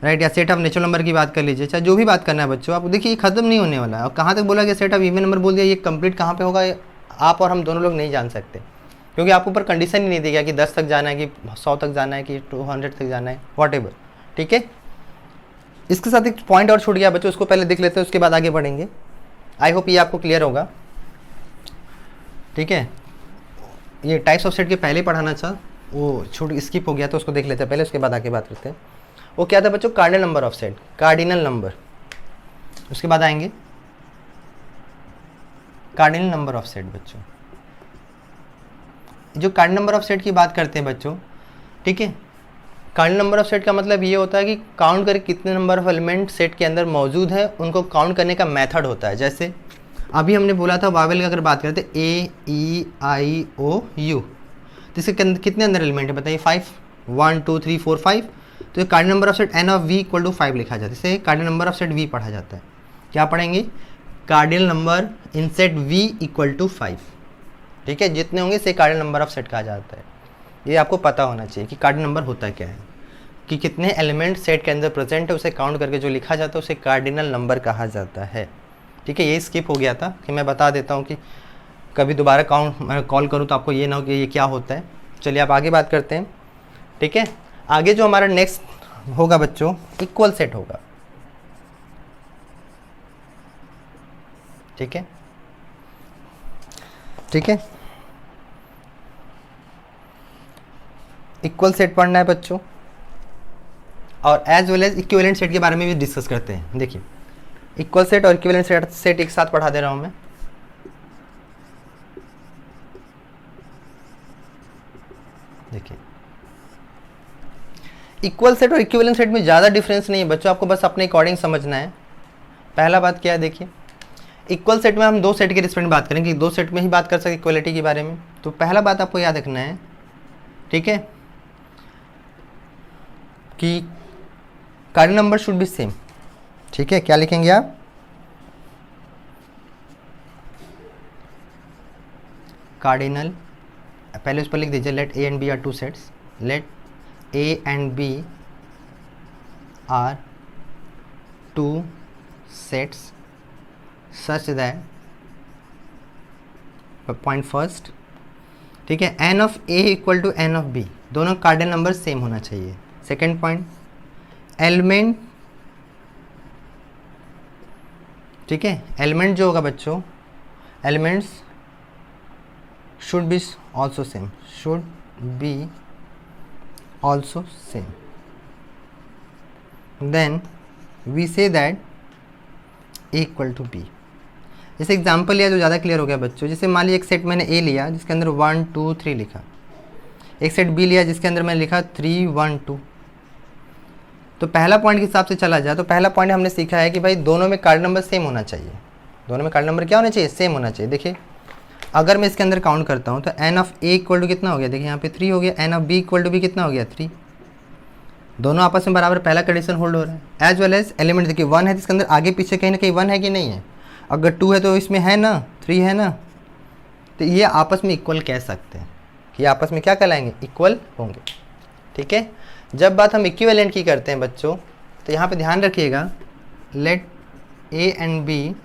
राइट, या सेट ऑफ नेचुरल नंबर की बात कर लीजिए, चाहे जो भी बात करना है बच्चों, आप देखिए ये खत्म नहीं होने वाला है। और कहाँ तक बोला गया सेट ऑफ इवन नंबर बोल दिया, ये कंप्लीट कहाँ पे होगा, आप और हम दोनों लोग नहीं जान सकते, क्योंकि आपके ऊपर कंडीशन ही नहीं दी गया कि 10 तक जाना है, कि 100 तक जाना है, कि 200 तक जाना है, वॉट, ठीक है। इसके साथ एक पॉइंट और छूट गया बच्चों, उसको पहले देख लेते हैं, उसके बाद आगे बढ़ेंगे। आई होप ये आपको क्लियर होगा, ठीक है। ये टाइप्स ऑफ सेट के पहले पढ़ाना था, वो छूट स्किप हो गया, तो उसको देख लेते हैं पहले, उसके बाद आगे बात करते हैं। वो क्या था बच्चों, cardinal number of set, cardinal number, उसके बाद आएंगे कार्डिनल नंबर ऑफ सेट बच्चों। जो कार्डिनल नंबर ऑफ सेट की बात करते हैं बच्चों, ठीक है, कार्डिनल नंबर ऑफ सेट का मतलब ये होता है कि काउंट करके कितने नंबर ऑफ एलिमेंट सेट के अंदर मौजूद है, उनको काउंट करने का मेथड होता है। जैसे अभी हमने बोला था वावेल की अगर बात करते A E I O U, तो इसके कितने अंदर एलिमेंट है बताइए, 5, 1 2 3 4 5, तो cardinal number of set n of v = 5 लिखा जाता है, इसे cardinal number of set v पढ़ा जाता है। क्या पढ़ेंगे, cardinal number in set v = 5, ठीक है, जितने होंगे इसे कार्डिनल नंबर ऑफ सेट कहा जाता है। ये आपको पता होना चाहिए कि कार्डिनल नंबर होता क्या है। कि कितने एलिमेंट सेट के अंदर प्रेजेंट है उसे काउंट करके जो लिखा जाता है उसे कार्डिनल नंबर कहा जाता है। ठीक है, ये स्किप हो गया था कि मैं बता देता हूँ कि कभी दोबारा कॉल करूँ तो आपको ये ना हो कि ये क्या होता है। चलिए आप आगे बात करते हैं। ठीक है, आगे जो हमारा नेक्स्ट होगा बच्चों, इक्वल सेट होगा। ठीक है, ठीक है, इक्वल सेट पढ़ना है बच्चों, और as well as equivalent set के बारे में भी डिस्कस करते हैं। देखिए, इक्वल सेट और इक्विवेलेंट सेट एक साथ पढ़ा दे रहा हूं मैं। देखिए, इक्वल सेट और इक्विवेलेंट सेट में ज़्यादा डिफरेंस नहीं है बच्चों, आपको बस अपने अकॉर्डिंग समझना है। पहला बात क्या है, देखिए इक्वल सेट में हम दो सेट के रिस्पेक्ट में बात करेंगे, दो सेट में ही बात कर सकते इक्वलिटी के बारे में। तो पहला बात आपको याद रखना है, ठीक है, कि cardinal number should be same. ठीक है, क्या लिखेंगे आप, कार्डिनल, पहले उस पर लिख दीजिए let A and B are two sets, let A and B are two sets such that, point first, ठीक है, n of A equal to n of B, दोनों कार्डिनल नंबर सेम होना चाहिए। सेकेंड पॉइंट, एलिमेंट, ठीक है, element जो होगा बच्चों, elements should be also same, should be also same, then we say that A equal to B. जैसे example लिया जो ज़्यादा क्लियर हो गया बच्चों, जैसे मान लीजिए एक सेट मैंने ए लिया जिसके अंदर 1 2 3 लिखा, एक सेट बी लिया जिसके अंदर मैंने लिखा 3 1 2। तो पहला पॉइंट के हिसाब से चला जाए तो पहला पॉइंट हमने सीखा है कि भाई दोनों में कार्डिनल नंबर सेम होना चाहिए, दोनों में कार्डिनल नंबर क्या होना चाहिए, सेम होना चाहिए। देखिए अगर मैं इसके अंदर काउंट करता हूँ तो n of A equal to कितना हो गया, देखिए यहाँ पे 3 हो गया, n of B equal to B कितना हो गया 3, दोनों आपस में बराबर, पहला कंडीशन होल्ड हो रहा है। एज वेल एज एलिमेंट, देखिए 1 है जिसके अंदर आगे पीछे कहीं ना कहीं 1 है कि नहीं है, अगर 2 है तो इसमें है ना, 3 है ना, तो ये आपस में इक्वल कह सकते हैं कि आपस में क्या कहलाएंगे, इक्वल होंगे। ठीक है, जब बात हम इक्विवेलेंट की करते हैं बच्चों तो यहाँ पे ध्यान रखिएगा, let A and B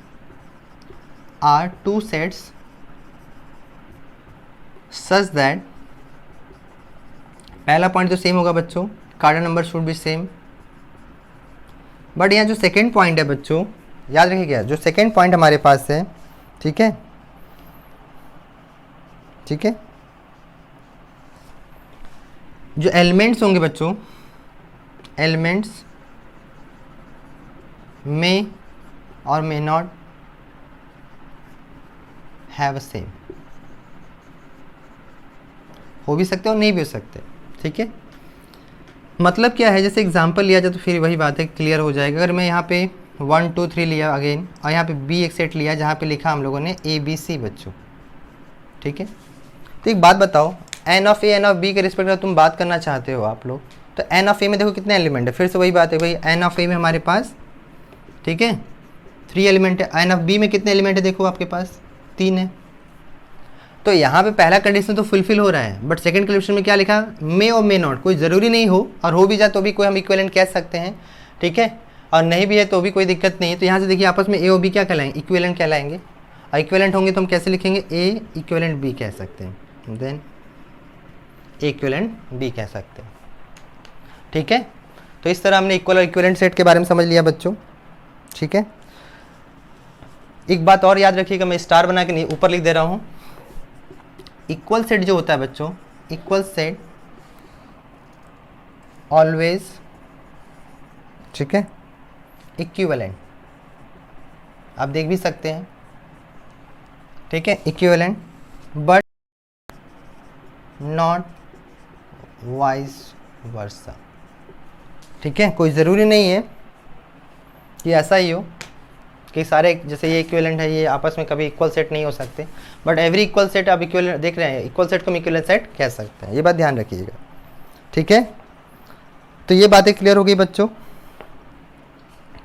are two sets such that, पहला पॉइंट तो सेम होगा बच्चों, cardinal number should be same. But यहाँ जो सेकेंड पॉइंट है बच्चों, याद रखिएगा जो सेकेंड पॉइंट हमारे पास है, ठीक है, ठीक है, जो एलिमेंट्स होंगे बच्चों, एलिमेंट्स मे और मे नॉट हैव सेम, हो भी सकते और नहीं भी हो सकते। ठीक है, मतलब क्या है, जैसे एग्जांपल लिया जाए तो फिर वही बात है, क्लियर हो जाएगा। अगर मैं यहाँ पे 1 2 3 लिया अगेन, और यहाँ पे बी एक सेट लिया जहाँ पे लिखा हम लोगों ने ए बी सी बच्चों। ठीक है, तो एक बात बताओ, n of A n of B के रिस्पेक्ट में तुम बात करना चाहते हो आप लोग, तो एन ऑफ ए में देखो कितने एलिमेंट है, फिर से वही बात है भाई, एन ऑफ ए में हमारे पास, ठीक है, 3 एलिमेंट है, एन ऑफ बी में कितने एलिमेंट है, देखो आपके पास 3 है। तो यहाँ पे पहला कंडीशन तो फुलफिल हो रहा है, बट सेकंड कंडीशन में क्या लिखा, मे और मे नॉट, कोई ज़रूरी नहीं हो, और हो भी जाए तो भी कोई हम इक्विवेलेंट कह सकते हैं। ठीक है, और नहीं भी है तो भी कोई दिक्कत नहीं है। तो यहाँ से देखिए आपस में ए और बी क्या कहलाएंगे, इक्विवेलेंट कहलाएंगे, और इक्विवेलेंट होंगे तो हम कैसे लिखेंगे, ए इक्विवेलेंट बी कह सकते हैं, देन ए इक्विवेलेंट बी कह सकते हैं। ठीक है, तो इस तरह हमने इक्वल और इक्विवेलेंट सेट के बारे में समझ लिया बच्चों। ठीक है, एक बात और याद रखिएगा, मैं स्टार बना के नहीं ऊपर लिख दे रहा हूँ, इक्वल सेट जो होता है बच्चों, इक्वल सेट ऑलवेज, ठीक है, इक्विवेलेंट, आप देख भी सकते हैं। ठीक है, equivalent but not vice versa. ठीक है, कोई ज़रूरी नहीं है कि ऐसा ही हो कि सारे, जैसे ये इक्विवेलेंट है, ये आपस में कभी इक्वल सेट नहीं हो सकते, बट एवरी इक्वल सेट आप इक्विवेलेंट देख रहे हैं, इक्वल सेट को हम इक्विवेलेंट सेट कह सकते हैं, ये बात ध्यान रखिएगा। ठीक है, तो ये बातें क्लियर हो गई बच्चों।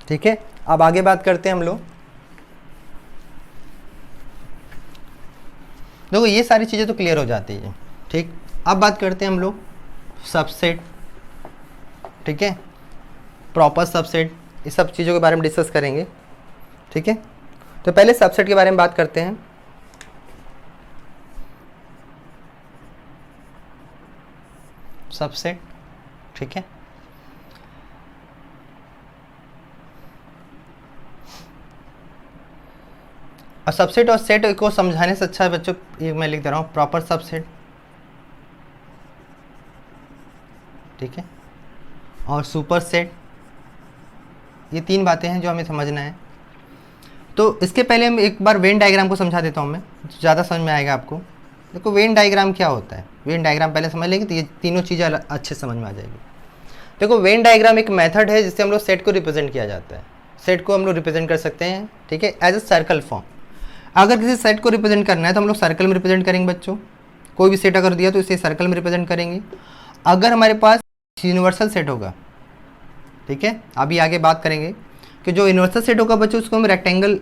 ठीक है, अब आगे बात करते हैं हम लोग। देखो ये सारी चीज़ें तो क्लियर हो जाती है। ठीक, अब बात करते हैं हम लोग सबसेट। ठीक है, प्रॉपर सबसेट, इस सब चीज़ों के बारे में डिस्कस करेंगे। ठीक है, तो पहले सबसेट के बारे में बात करते हैं। सबसेट, ठीक है, और सबसेट और सेट को समझाने से अच्छा है बच्चों, ये मैं लिख दे रहा हूँ प्रॉपर सबसेट, ठीक है, और सुपर सेट, ये तीन बातें हैं जो हमें समझना है। तो इसके पहले हम एक बार वेन डायग्राम को समझा देता हूँ मैं, ज़्यादा समझ में आएगा आपको। देखो वेन डायग्राम क्या होता है, वेन डायग्राम पहले समझ लेंगे तो ये तीनों चीज़ें अच्छे समझ में आ जाएगी। देखो वेन डायग्राम एक मेथड है जिससे हम लोग सेट को रिप्रेजेंट किया जाता है। सेट को हम लोग रिप्रेजेंट कर सकते हैं, ठीक है, एज अ सर्कल फॉर्म। अगर किसी सेट को रिप्रेजेंट करना है तो हम लोग सर्कल में रिप्रेजेंट करेंगे बच्चों। कोई भी सेट अगर दिया तो इसे सर्कल में रिप्रेजेंट करेंगे। अगर हमारे पास यूनिवर्सल सेट होगा, ठीक है, अभी आगे बात करेंगे कि जो यूनिवर्सल सेट होगा बच्चों उसको हम रेक्टेंगल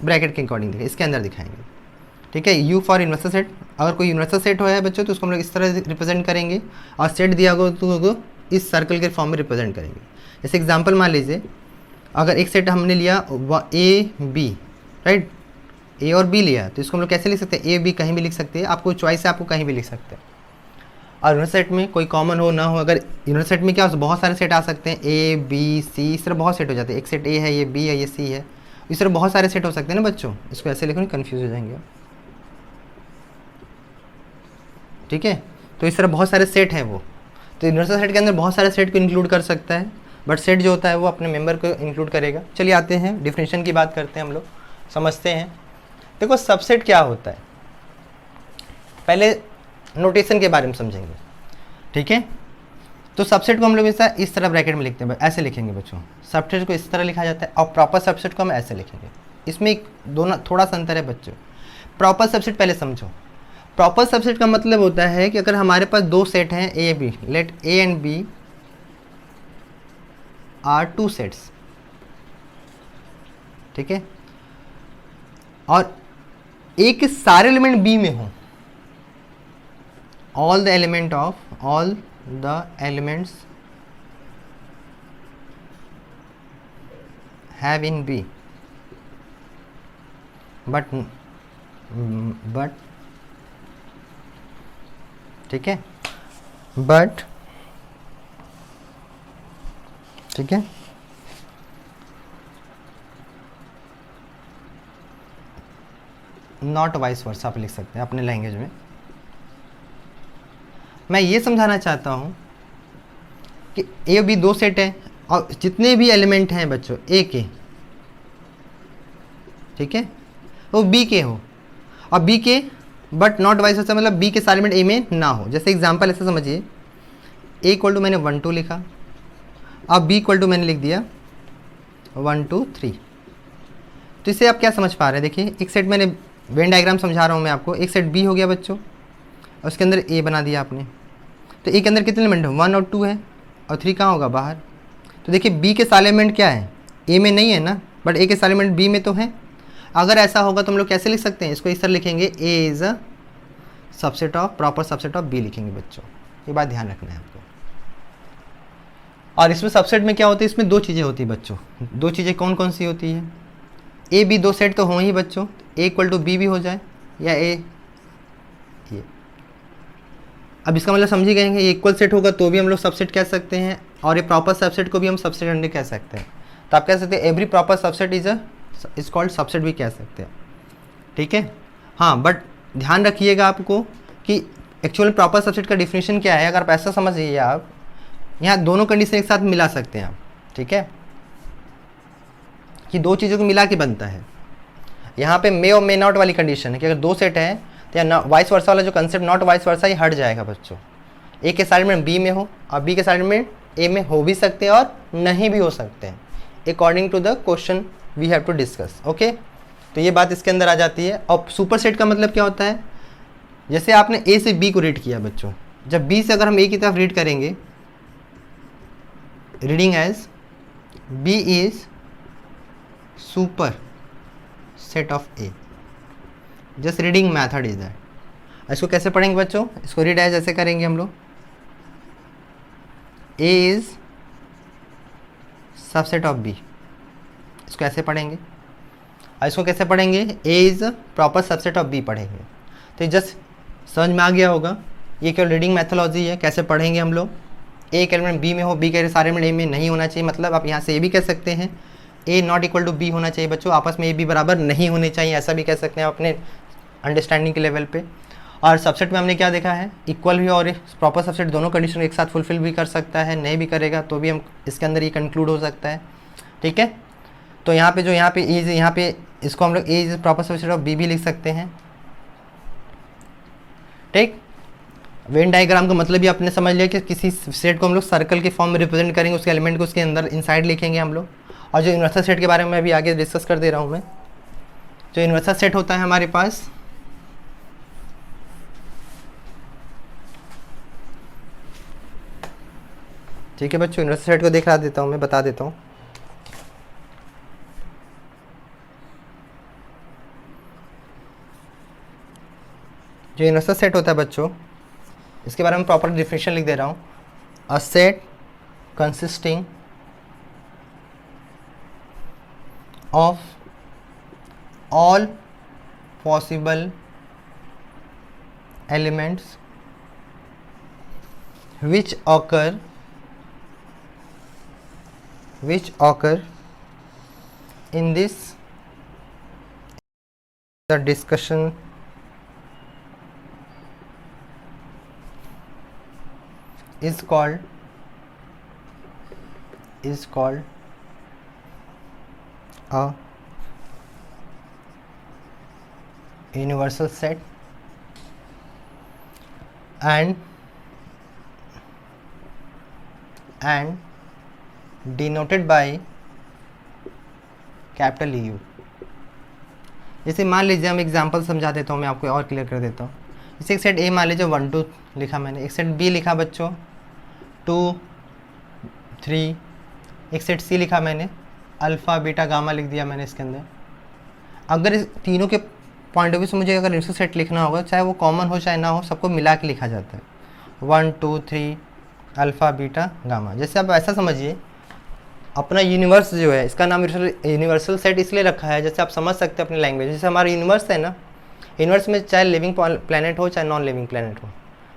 ब्रैकेट के अकॉर्डिंग इसके अंदर दिखाएंगे। ठीक है, यू फॉर यूनिवर्सल सेट, अगर कोई यूनिवर्सल सेट हो है बच्चों तो उसको हम लोग इस तरह रिप्रेजेंट करेंगे, और सेट दिया होगा तो इस सर्कल के फॉर्म में रिप्रेजेंट करेंगे। जैसे एग्जांपल मान लीजिए, अगर एक सेट हमने लिया ए बी, राइट, ए और बी लिया तो इसको हम लोग कैसे लिख सकते हैं, ए बी कहीं भी लिख सकते हैं, आपको चॉइस है, आपको कहीं भी लिख सकते हैं। और यूनिवर्सल सेट में कोई कॉमन हो ना हो, अगर यूनिवर्सल सेट में क्या हो बहुत सारे सेट आ सकते हैं, ए बी सी, इस तरह बहुत सेट हो जाते हैं। एक सेट ए है, ये बी है, ये सी है, इस तरह बहुत सारे सेट हो सकते हैं ना बच्चों। इसको ऐसे लिखो, कन्फ्यूज हो जाएंगे, ठीक है। तो इस तरह बहुत सारे सेट हैं वो, तो यूनिवर्सल सेट के अंदर बहुत सारे सेट को इंक्लूड कर सकता है, बट सेट जो होता है वो अपने मेंबर को इंक्लूड करेगा। चलिए आते हैं डिफिनेशन की बात करते हैं, हम लोग समझते हैं। देखो सबसेट क्या होता है, पहले नोटेशन के बारे में समझेंगे, ठीक है। तो सबसेट को हम लोग इस तरह ब्रैकेट में लिखते हैं, ऐसे लिखेंगे बच्चों। सबसेट को इस तरह लिखा जाता है और प्रॉपर सबसेट को हम ऐसे लिखेंगे। इसमें एक दोनों थोड़ा सा अंतर है बच्चों। प्रॉपर सबसेट पहले समझो। प्रॉपर सबसेट का मतलब होता है कि अगर हमारे पास दो सेट हैं A B, let A and B are two sets, ठीक है, और ए के सारे एलिमेंट बी में हो, all the elements have in B, but ठीक है, but ठीक है, नॉट वाइस वर्सा आप लिख सकते हैं अपने लैंग्वेज में। मैं ये समझाना चाहता हूँ कि ए और बी दो सेट हैं और जितने भी एलिमेंट हैं बच्चों ए के, ठीक है, वो बी के हो, और बी के बट नॉट वाइस वर्सा, मतलब बी के सारे एलिमेंट ए में ना हो। जैसे एग्जांपल ऐसे समझिए, ए इक्वल टू मैंने 1 2 लिखा, अब बी इक्वल टू मैंने लिख दिया 1 2 3। तो इससे आप क्या समझ पा रहे हैं, देखिए एक सेट मैंने वेन डायग्राम समझा रहा हूँ मैं आपको, एक सेट बी हो गया बच्चों और उसके अंदर ए बना दिया आपने। तो ए के अंदर कितने एलिमेंट है, 1 और 2 है, और 3 कहाँ होगा, बाहर। तो देखिए बी के सारे एलिमेंट क्या है, ए में नहीं है ना, बट ए के सारे एलिमेंट बी में तो है। अगर ऐसा होगा तो हम लोग कैसे लिख सकते हैं इसको, इस तरह लिखेंगे, A is a subset of, proper subset of B लिखेंगे बच्चों। ये बात ध्यान रखना है आपको। और इसमें सबसेट में क्या होती है, इसमें दो चीज़ें होती है बच्चों। दो चीज़ें कौन कौन सी होती है, ए बी दो सेट तो हों ही बच्चों, ए इक्वल टू बी भी हो जाए या ए ये। अब इसका मतलब समझी गए हैं, ये इक्वल सेट होगा तो भी हम लोग सबसेट कह सकते हैं, और ये प्रॉपर सबसेट को भी हम सबसेट अंडर कह सकते हैं। तो आप कह सकते हैं every proper subset is called subset भी कह सकते हैं, ठीक है। हाँ, बट ध्यान रखिएगा आपको कि एक्चुअल प्रॉपर सबसेट का डिफिनेशन क्या है। अगर आप ऐसा समझिए, आप यहाँ दोनों कंडीशन एक साथ मिला सकते हैं आप, ठीक है, कि दो चीज़ों को मिला के बनता है। यहाँ पे मे और मे नॉट वाली कंडीशन है कि अगर दो सेट है तो या वाइस वर्सा वाला जो कंसेप्ट नॉट वाइस वर्सा ये हट जाएगा बच्चों। ए के सारे एलिमेंट बी में हो और बी के सारे एलिमेंट ए में हो भी सकते हैं और नहीं भी हो सकते हैं, according to the question we have to discuss, okay. तो ये बात इसके अंदर आ जाती है। और सुपर सेट का मतलब क्या होता है, जैसे आपने ए से बी को रीड किया बच्चों, जब बी से अगर हम ए की तरफ रीड करेंगे, reading as B is superset of A, just reading method is that. इसको कैसे पढ़ेंगे बच्चों, इसको रीड एज ऐसे करेंगे हम लोग, A is subset of B. इसको ऐसे पढ़ेंगे और इसको कैसे पढ़ेंगे, A is proper subset of B पढ़ेंगे। तो जस्ट समझ में आ गया होगा, ये केवल रीडिंग मैथोलॉजी है, कैसे पढ़ेंगे हम लोग। ए के एलिमेंट बी में हो, बी के सारे एलिमेंट ए में नहीं होना चाहिए, मतलब आप यहाँ से ये भी कह सकते हैं ए नॉट इक्वल टू बी होना चाहिए बच्चों, आपस में ए बी बराबर नहीं होने चाहिए, ऐसा भी कह सकते हैं अपने अंडरस्टैंडिंग के लेवल पे। और सबसेट में हमने क्या देखा है, इक्वल भी और प्रॉपर सबसेट दोनों कंडीशन एक साथ फुलफिल भी कर सकता है, नहीं भी करेगा तो भी हम इसके अंदर ये कंक्लूड हो सकता है। ठीक है, तो यहाँ पे जो यहाँ पे इज, यहाँ पे इसको हम लोग A is proper subset of B भी लिख सकते हैं। ठीक, वेन डायग्राम का मतलब भी आपने समझ लिया कि किसी सेट को हम लोग सर्कल के फॉर्म में रिप्रेजेंट करेंगे, उसके एलिमेंट को उसके अंदर इनसाइड लिखेंगे हम लोग। और जो यूनिवर्सल सेट के बारे में मैं अभी आगे डिस्कस कर दे रहा हूँ मैं, जो यूनिवर्सल सेट होता है हमारे पास, ठीक है बच्चों, यूनिवर्सल सेट को दिखा देता हूँ मैं, बता देता हूँ। जो यूनिवर्सल सेट होता है बच्चों, इसके बारे में प्रॉपर डिफिनेशन लिख दे रहा हूँ। A set consisting of all possible elements which occur in this the discussion is called a universal set and denoted by capital you. जैसे मान लीजिए, हम एग्जांपल समझा देता हूँ मैं आपको और क्लियर कर देता हूँ। जैसे एक सेट ए मान लीजिए 1 2 लिखा मैंने, एक सेट बी लिखा बच्चों 2 3, एक सेट सी लिखा मैंने, अल्फ़ा बीटा गामा लिख दिया मैंने इसके अंदर। अगर इस तीनों के पॉइंट ऑफ व्यू से मुझे अगर यूनिवर्सल सेट लिखना होगा, चाहे वो कॉमन हो चाहे ना हो, सबको मिला के लिखा जाता है 1 2 3 अल्फ़ा बीटा गामा। जैसे आप ऐसा समझिए, अपना यूनिवर्स जो है इसका नाम यूनिवर्सल सेट इसलिए रखा है, जैसे आप समझ सकते हैं अपनी लैंग्वेज। जैसे हमारा यूनिवर्स है ना, यूनिवर्स में चाहे लिविंग प्लैनेट हो चाहे नॉन लिविंग प्लैनेट हो,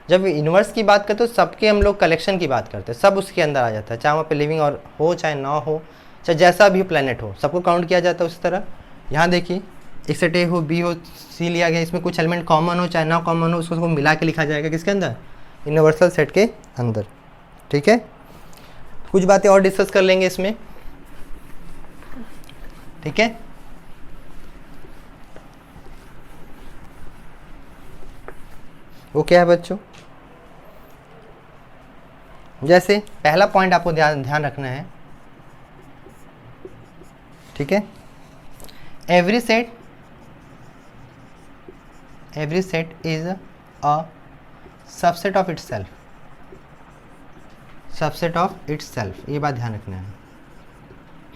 जब यूनिवर्स की बात करते हो सबके हम लोग कलेक्शन की बात करते हैं, सब उसके अंदर आ जाता है, चाहे वहाँ पे लिविंग और हो चाहे ना हो, चाहे जैसा भी प्लैनेट हो, सबको काउंट किया जाता है उसी तरह। यहाँ देखिए, एक सेट ए हो बी हो सी लिया गया, इसमें कुछ एलिमेंट कॉमन हो चाहे ना कॉमन हो, उसको मिला के लिखा जाएगा किसके अंदर, यूनिवर्सल सेट के अंदर। ठीक है, कुछ बातें और डिस्कस कर लेंगे इसमें। ठीक है, वो क्या है बच्चों, जैसे पहला पॉइंट आपको ध्यान रखना है। ठीक है, every set is a subset of itself, subset of itself, ये बात ध्यान रखना है।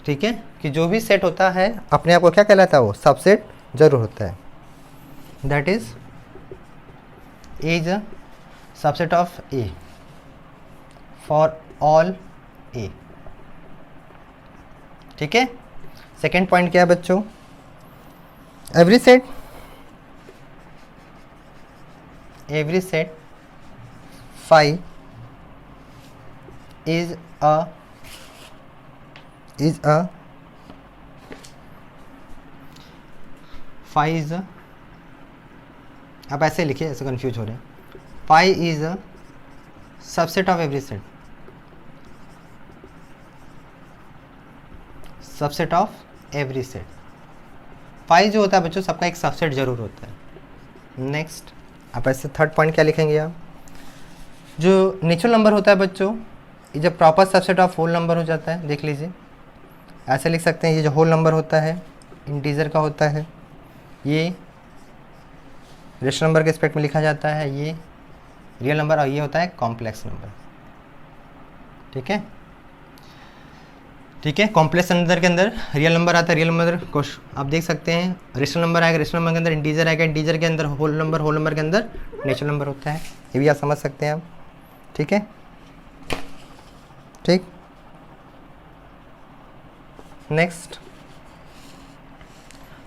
ठीक है, कि जो भी सेट होता है अपने आप को क्या कहलाता है, वो सबसेट जरूर होता है। That is a subset of A for all A. ठीक है, सेकेंड पॉइंट क्या है बच्चों, every set phi is a phi is a, आप ऐसे लिखिए, ऐसे कंफ्यूज हो रहे हैं। phi is a subset of every set, subset of every set. phi जो होता है बच्चों सबका एक सबसेट जरूर होता है। नेक्स्ट, आप ऐसे थर्ड पॉइंट क्या लिखेंगे आप, जो नेचुरल नंबर होता है बच्चों, ये जब proper subset of whole number हो जाता है, देख लीजिए ऐसे लिख सकते हैं, ये जो होल नंबर होता है इंटीजर का होता है, ये रेशनल नंबर के एस्पेक्ट में लिखा जाता है, ये रियल नंबर, और ये होता है कॉम्प्लेक्स नंबर। ठीक है, ठीक है, कॉम्प्लेक्स नंबर के अंदर रियल नंबर आता है, रियल नंबर को आप देख सकते हैं, रेशनल नंबर आएगा, रेशनल नंबर के अंदर इंटीजर आएगा, इंटीजर के अंदर होल नंबर के अंदर नेचुरल नंबर होता है, ये भी आप समझ सकते हैं आप। ठीक है, ठीक। Next,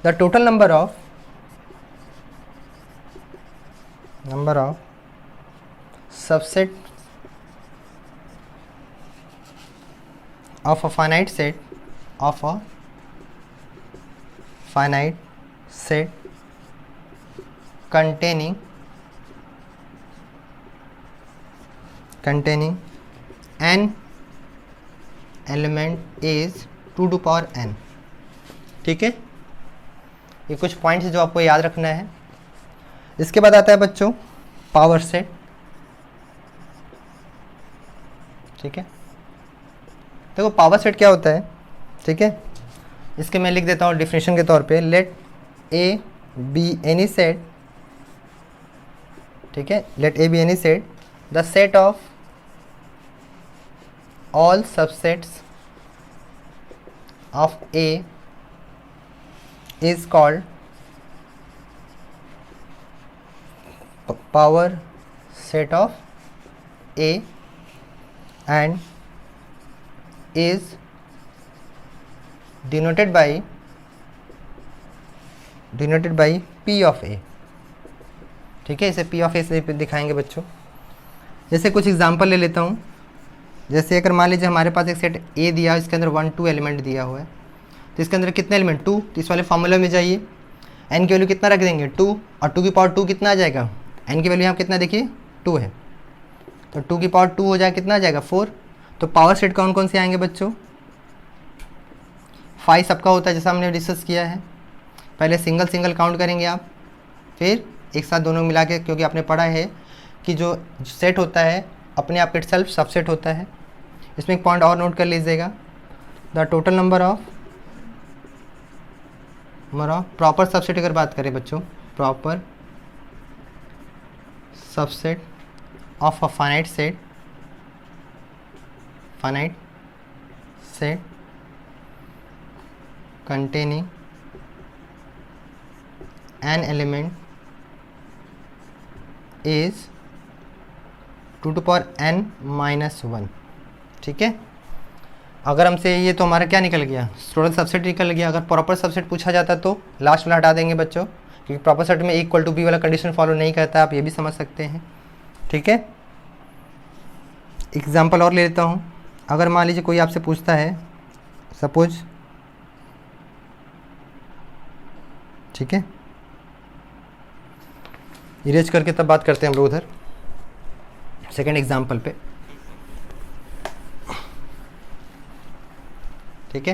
the total number of subset of a finite set containing n element is 2 to power n। ठीक है, ये कुछ पॉइंट्स जो आपको याद रखना है। इसके बाद आता है बच्चों पावर सेट। ठीक है, देखो पावर सेट क्या होता है। ठीक है, इसके मैं लिख देता हूँ डिफिनेशन के तौर पे, let A B any set. ठीक है, let A B any set, the set of all subsets of A is called power set of A and is denoted by P of A। ठीक है, इसे P of A से दिखाएंगे बच्चों। जैसे कुछ एग्जांपल ले लेता हूँ। जैसे अगर मान लीजिए हमारे पास एक सेट A दिया, इसके अंदर 1 2 एलिमेंट दिया हुआ है, तो इसके अंदर कितने एलिमेंट 2, तो इस वाले फॉर्मूला में जाइए, n की वैल्यू कितना रख देंगे 2, और 2 की पावर 2 कितना आ जाएगा, n की वैल्यू यहाँ कितना देखिए 2 है, तो 2 की पावर 2 हो जाए कितना आ जाएगा 4। तो पावर सेट कौन कौन से आएंगे बच्चों, 5 सबका होता है जैसा हमने डिस्कस किया है। पहले सिंगल सिंगल काउंट करेंगे आप, फिर एक साथ दोनों मिला के, क्योंकि आपने पढ़ा है कि जो सेट होता है अपने आप इट सेल्फ सबसेट होता है। इसमें एक पॉइंट और नोट कर लीजिएगा, the total number of proper subset अगर बात करें बच्चों, proper subset of a finite set containing an element is 2 to power n minus 1। ठीक है, अगर हमसे ये तो हमारा क्या निकल गया, टोटल सबसेट निकल गया। अगर प्रॉपर सबसेट पूछा जाता तो लास्ट वाला हटा देंगे बच्चों, क्योंकि प्रॉपर सेट में इक्वल टू बी वाला कंडीशन फॉलो नहीं करता, आप ये भी समझ सकते हैं। ठीक है, एग्जाम्पल और ले लेता हूँ। अगर मान लीजिए कोई आपसे पूछता है, सपोज, ठीक है, इरेज करके तब बात करते हैं हम लोग उधर सेकेंड एग्जाम्पल पे। ठीक है,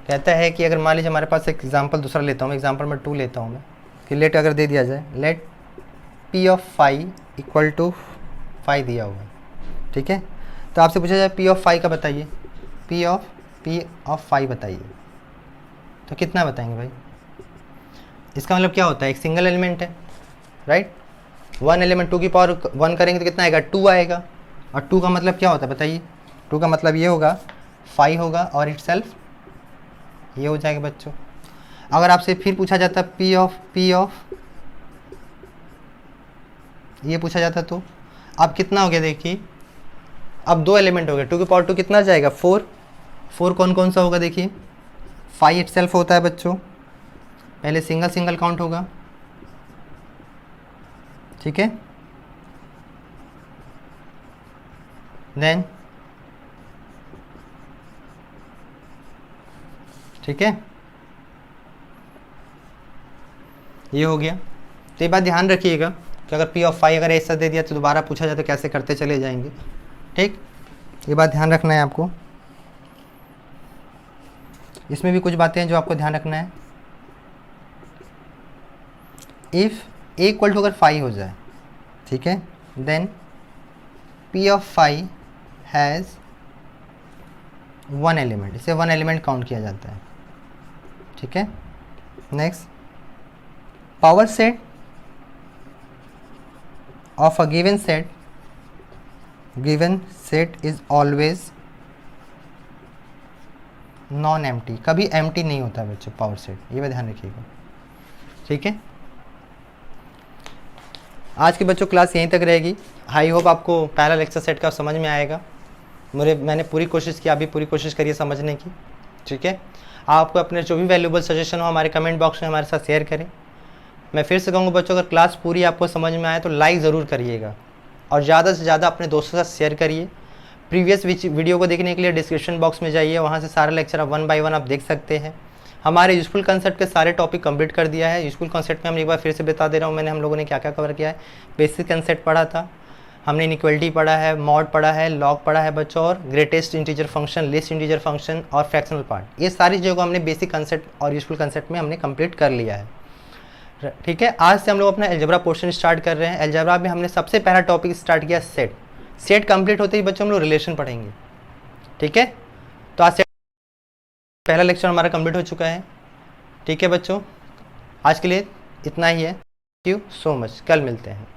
कहता है कि अगर मान लीजिए हमारे पास एक एग्जाम्पल दूसरा लेता हूँ, एग्जाम्पल में 2 लेता हूँ मैं, कि लेट अगर दे दिया जाए, let P of 5 equal to 5 दिया हुआ है। ठीक है, तो आपसे पूछा जाए P ऑफ 5 का बताइए, P ऑफ 5 बताइए, तो कितना बताएंगे भाई। इसका मतलब क्या होता है, एक सिंगल एलिमेंट है, राइट, 1 एलिमेंट 2 की पावर 1 करेंगे तो कितना आएगा 2 आएगा। और 2 का मतलब क्या होता है बताइए, 2 का मतलब ये होगा 5 होगा और इटसेल्फ ये हो जाएगा बच्चों। अगर आपसे फिर पूछा जाता P ऑफ ये पूछा जाता तो अब कितना हो गया देखिए, अब 2 एलिमेंट हो गए, 2 की पावर 2 कितना जाएगा 4 कौन कौन सा होगा देखिए, 5 इटसेल्फ होता है बच्चों, पहले सिंगल सिंगल काउंट होगा। ठीक है, देन ठीक है, ये हो गया। तो ये बात ध्यान रखिएगा कि अगर P ऑफ 5 अगर ऐसा दे दिया तो दोबारा पूछा जाए तो कैसे करते चले जाएंगे। ठीक, ये बात ध्यान रखना है आपको। इसमें भी कुछ बातें हैं जो आपको ध्यान रखना है। इफ़ A इक्वल टू अगर 5 हो जाए, ठीक है, then P of 5 has 1 element, इसे 1 एलिमेंट काउंट किया जाता है। ठीक है, next, power set of a given set is always non empty, कभी एम्प्टी नहीं होता है बच्चों पावर सेट, ये बात ध्यान रखिएगा। ठीक है, आज के बच्चों क्लास यहीं तक रहेगी। आई होप आपको पहला लेक्चर सेट का समझ में आएगा। मैंने पूरी कोशिश की, आप भी पूरी कोशिश करिए समझने की, ठीक है। आपको अपने जो भी वैल्यूबल सजेशन हो हमारे कमेंट बॉक्स में हमारे साथ शेयर करें। मैं फिर से कहूँगा बच्चों, अगर क्लास पूरी आपको समझ में आए तो लाइक ज़रूर करिएगा और ज़्यादा से ज़्यादा अपने दोस्तों के साथ शेयर करिए। प्रीवियस वीडियो को देखने के लिए डिस्क्रिप्शन बॉक्स में जाइए, वहाँ से सारे लेक्चर आप 1 बाय 1 आप देख सकते हैं। हमारे यूजफुल कंसेप्ट के सारे टॉपिक कंप्लीट कर दिया है। यूजफुल कंसेप्ट में हम एक बार फिर से बता दे रहा हूँ हम लोगों ने क्या क्या कवर किया है। बेसिक कंसेप्ट पढ़ा था हमने, इनइक्वालिटी पढ़ा है, मॉड पढ़ा है, लॉग पढ़ा है बच्चों, और greatest integer function, list integer function और फ्रैक्शनल पार्ट। ये सारी चीज़ों को हमने बेसिक कंसेप्ट और यूजफुल कंसेप्ट में हमने कंप्लीट कर लिया है, ठीक है। आज से हम लोग अपना अलजेब्रा पोर्शन स्टार्ट कर रहे हैं। अलजेब्रा में हमने सबसे पहला टॉपिक स्टार्ट किया सेट। सेट कंप्लीट होते ही बच्चों हम लोग रिलेशन पढ़ेंगे, ठीक है। तो आज सेट पहला लेक्चर हमारा कंप्लीट हो चुका है, ठीक है बच्चों। आज के लिए इतना ही है। थैंक यू सो मच, कल मिलते हैं।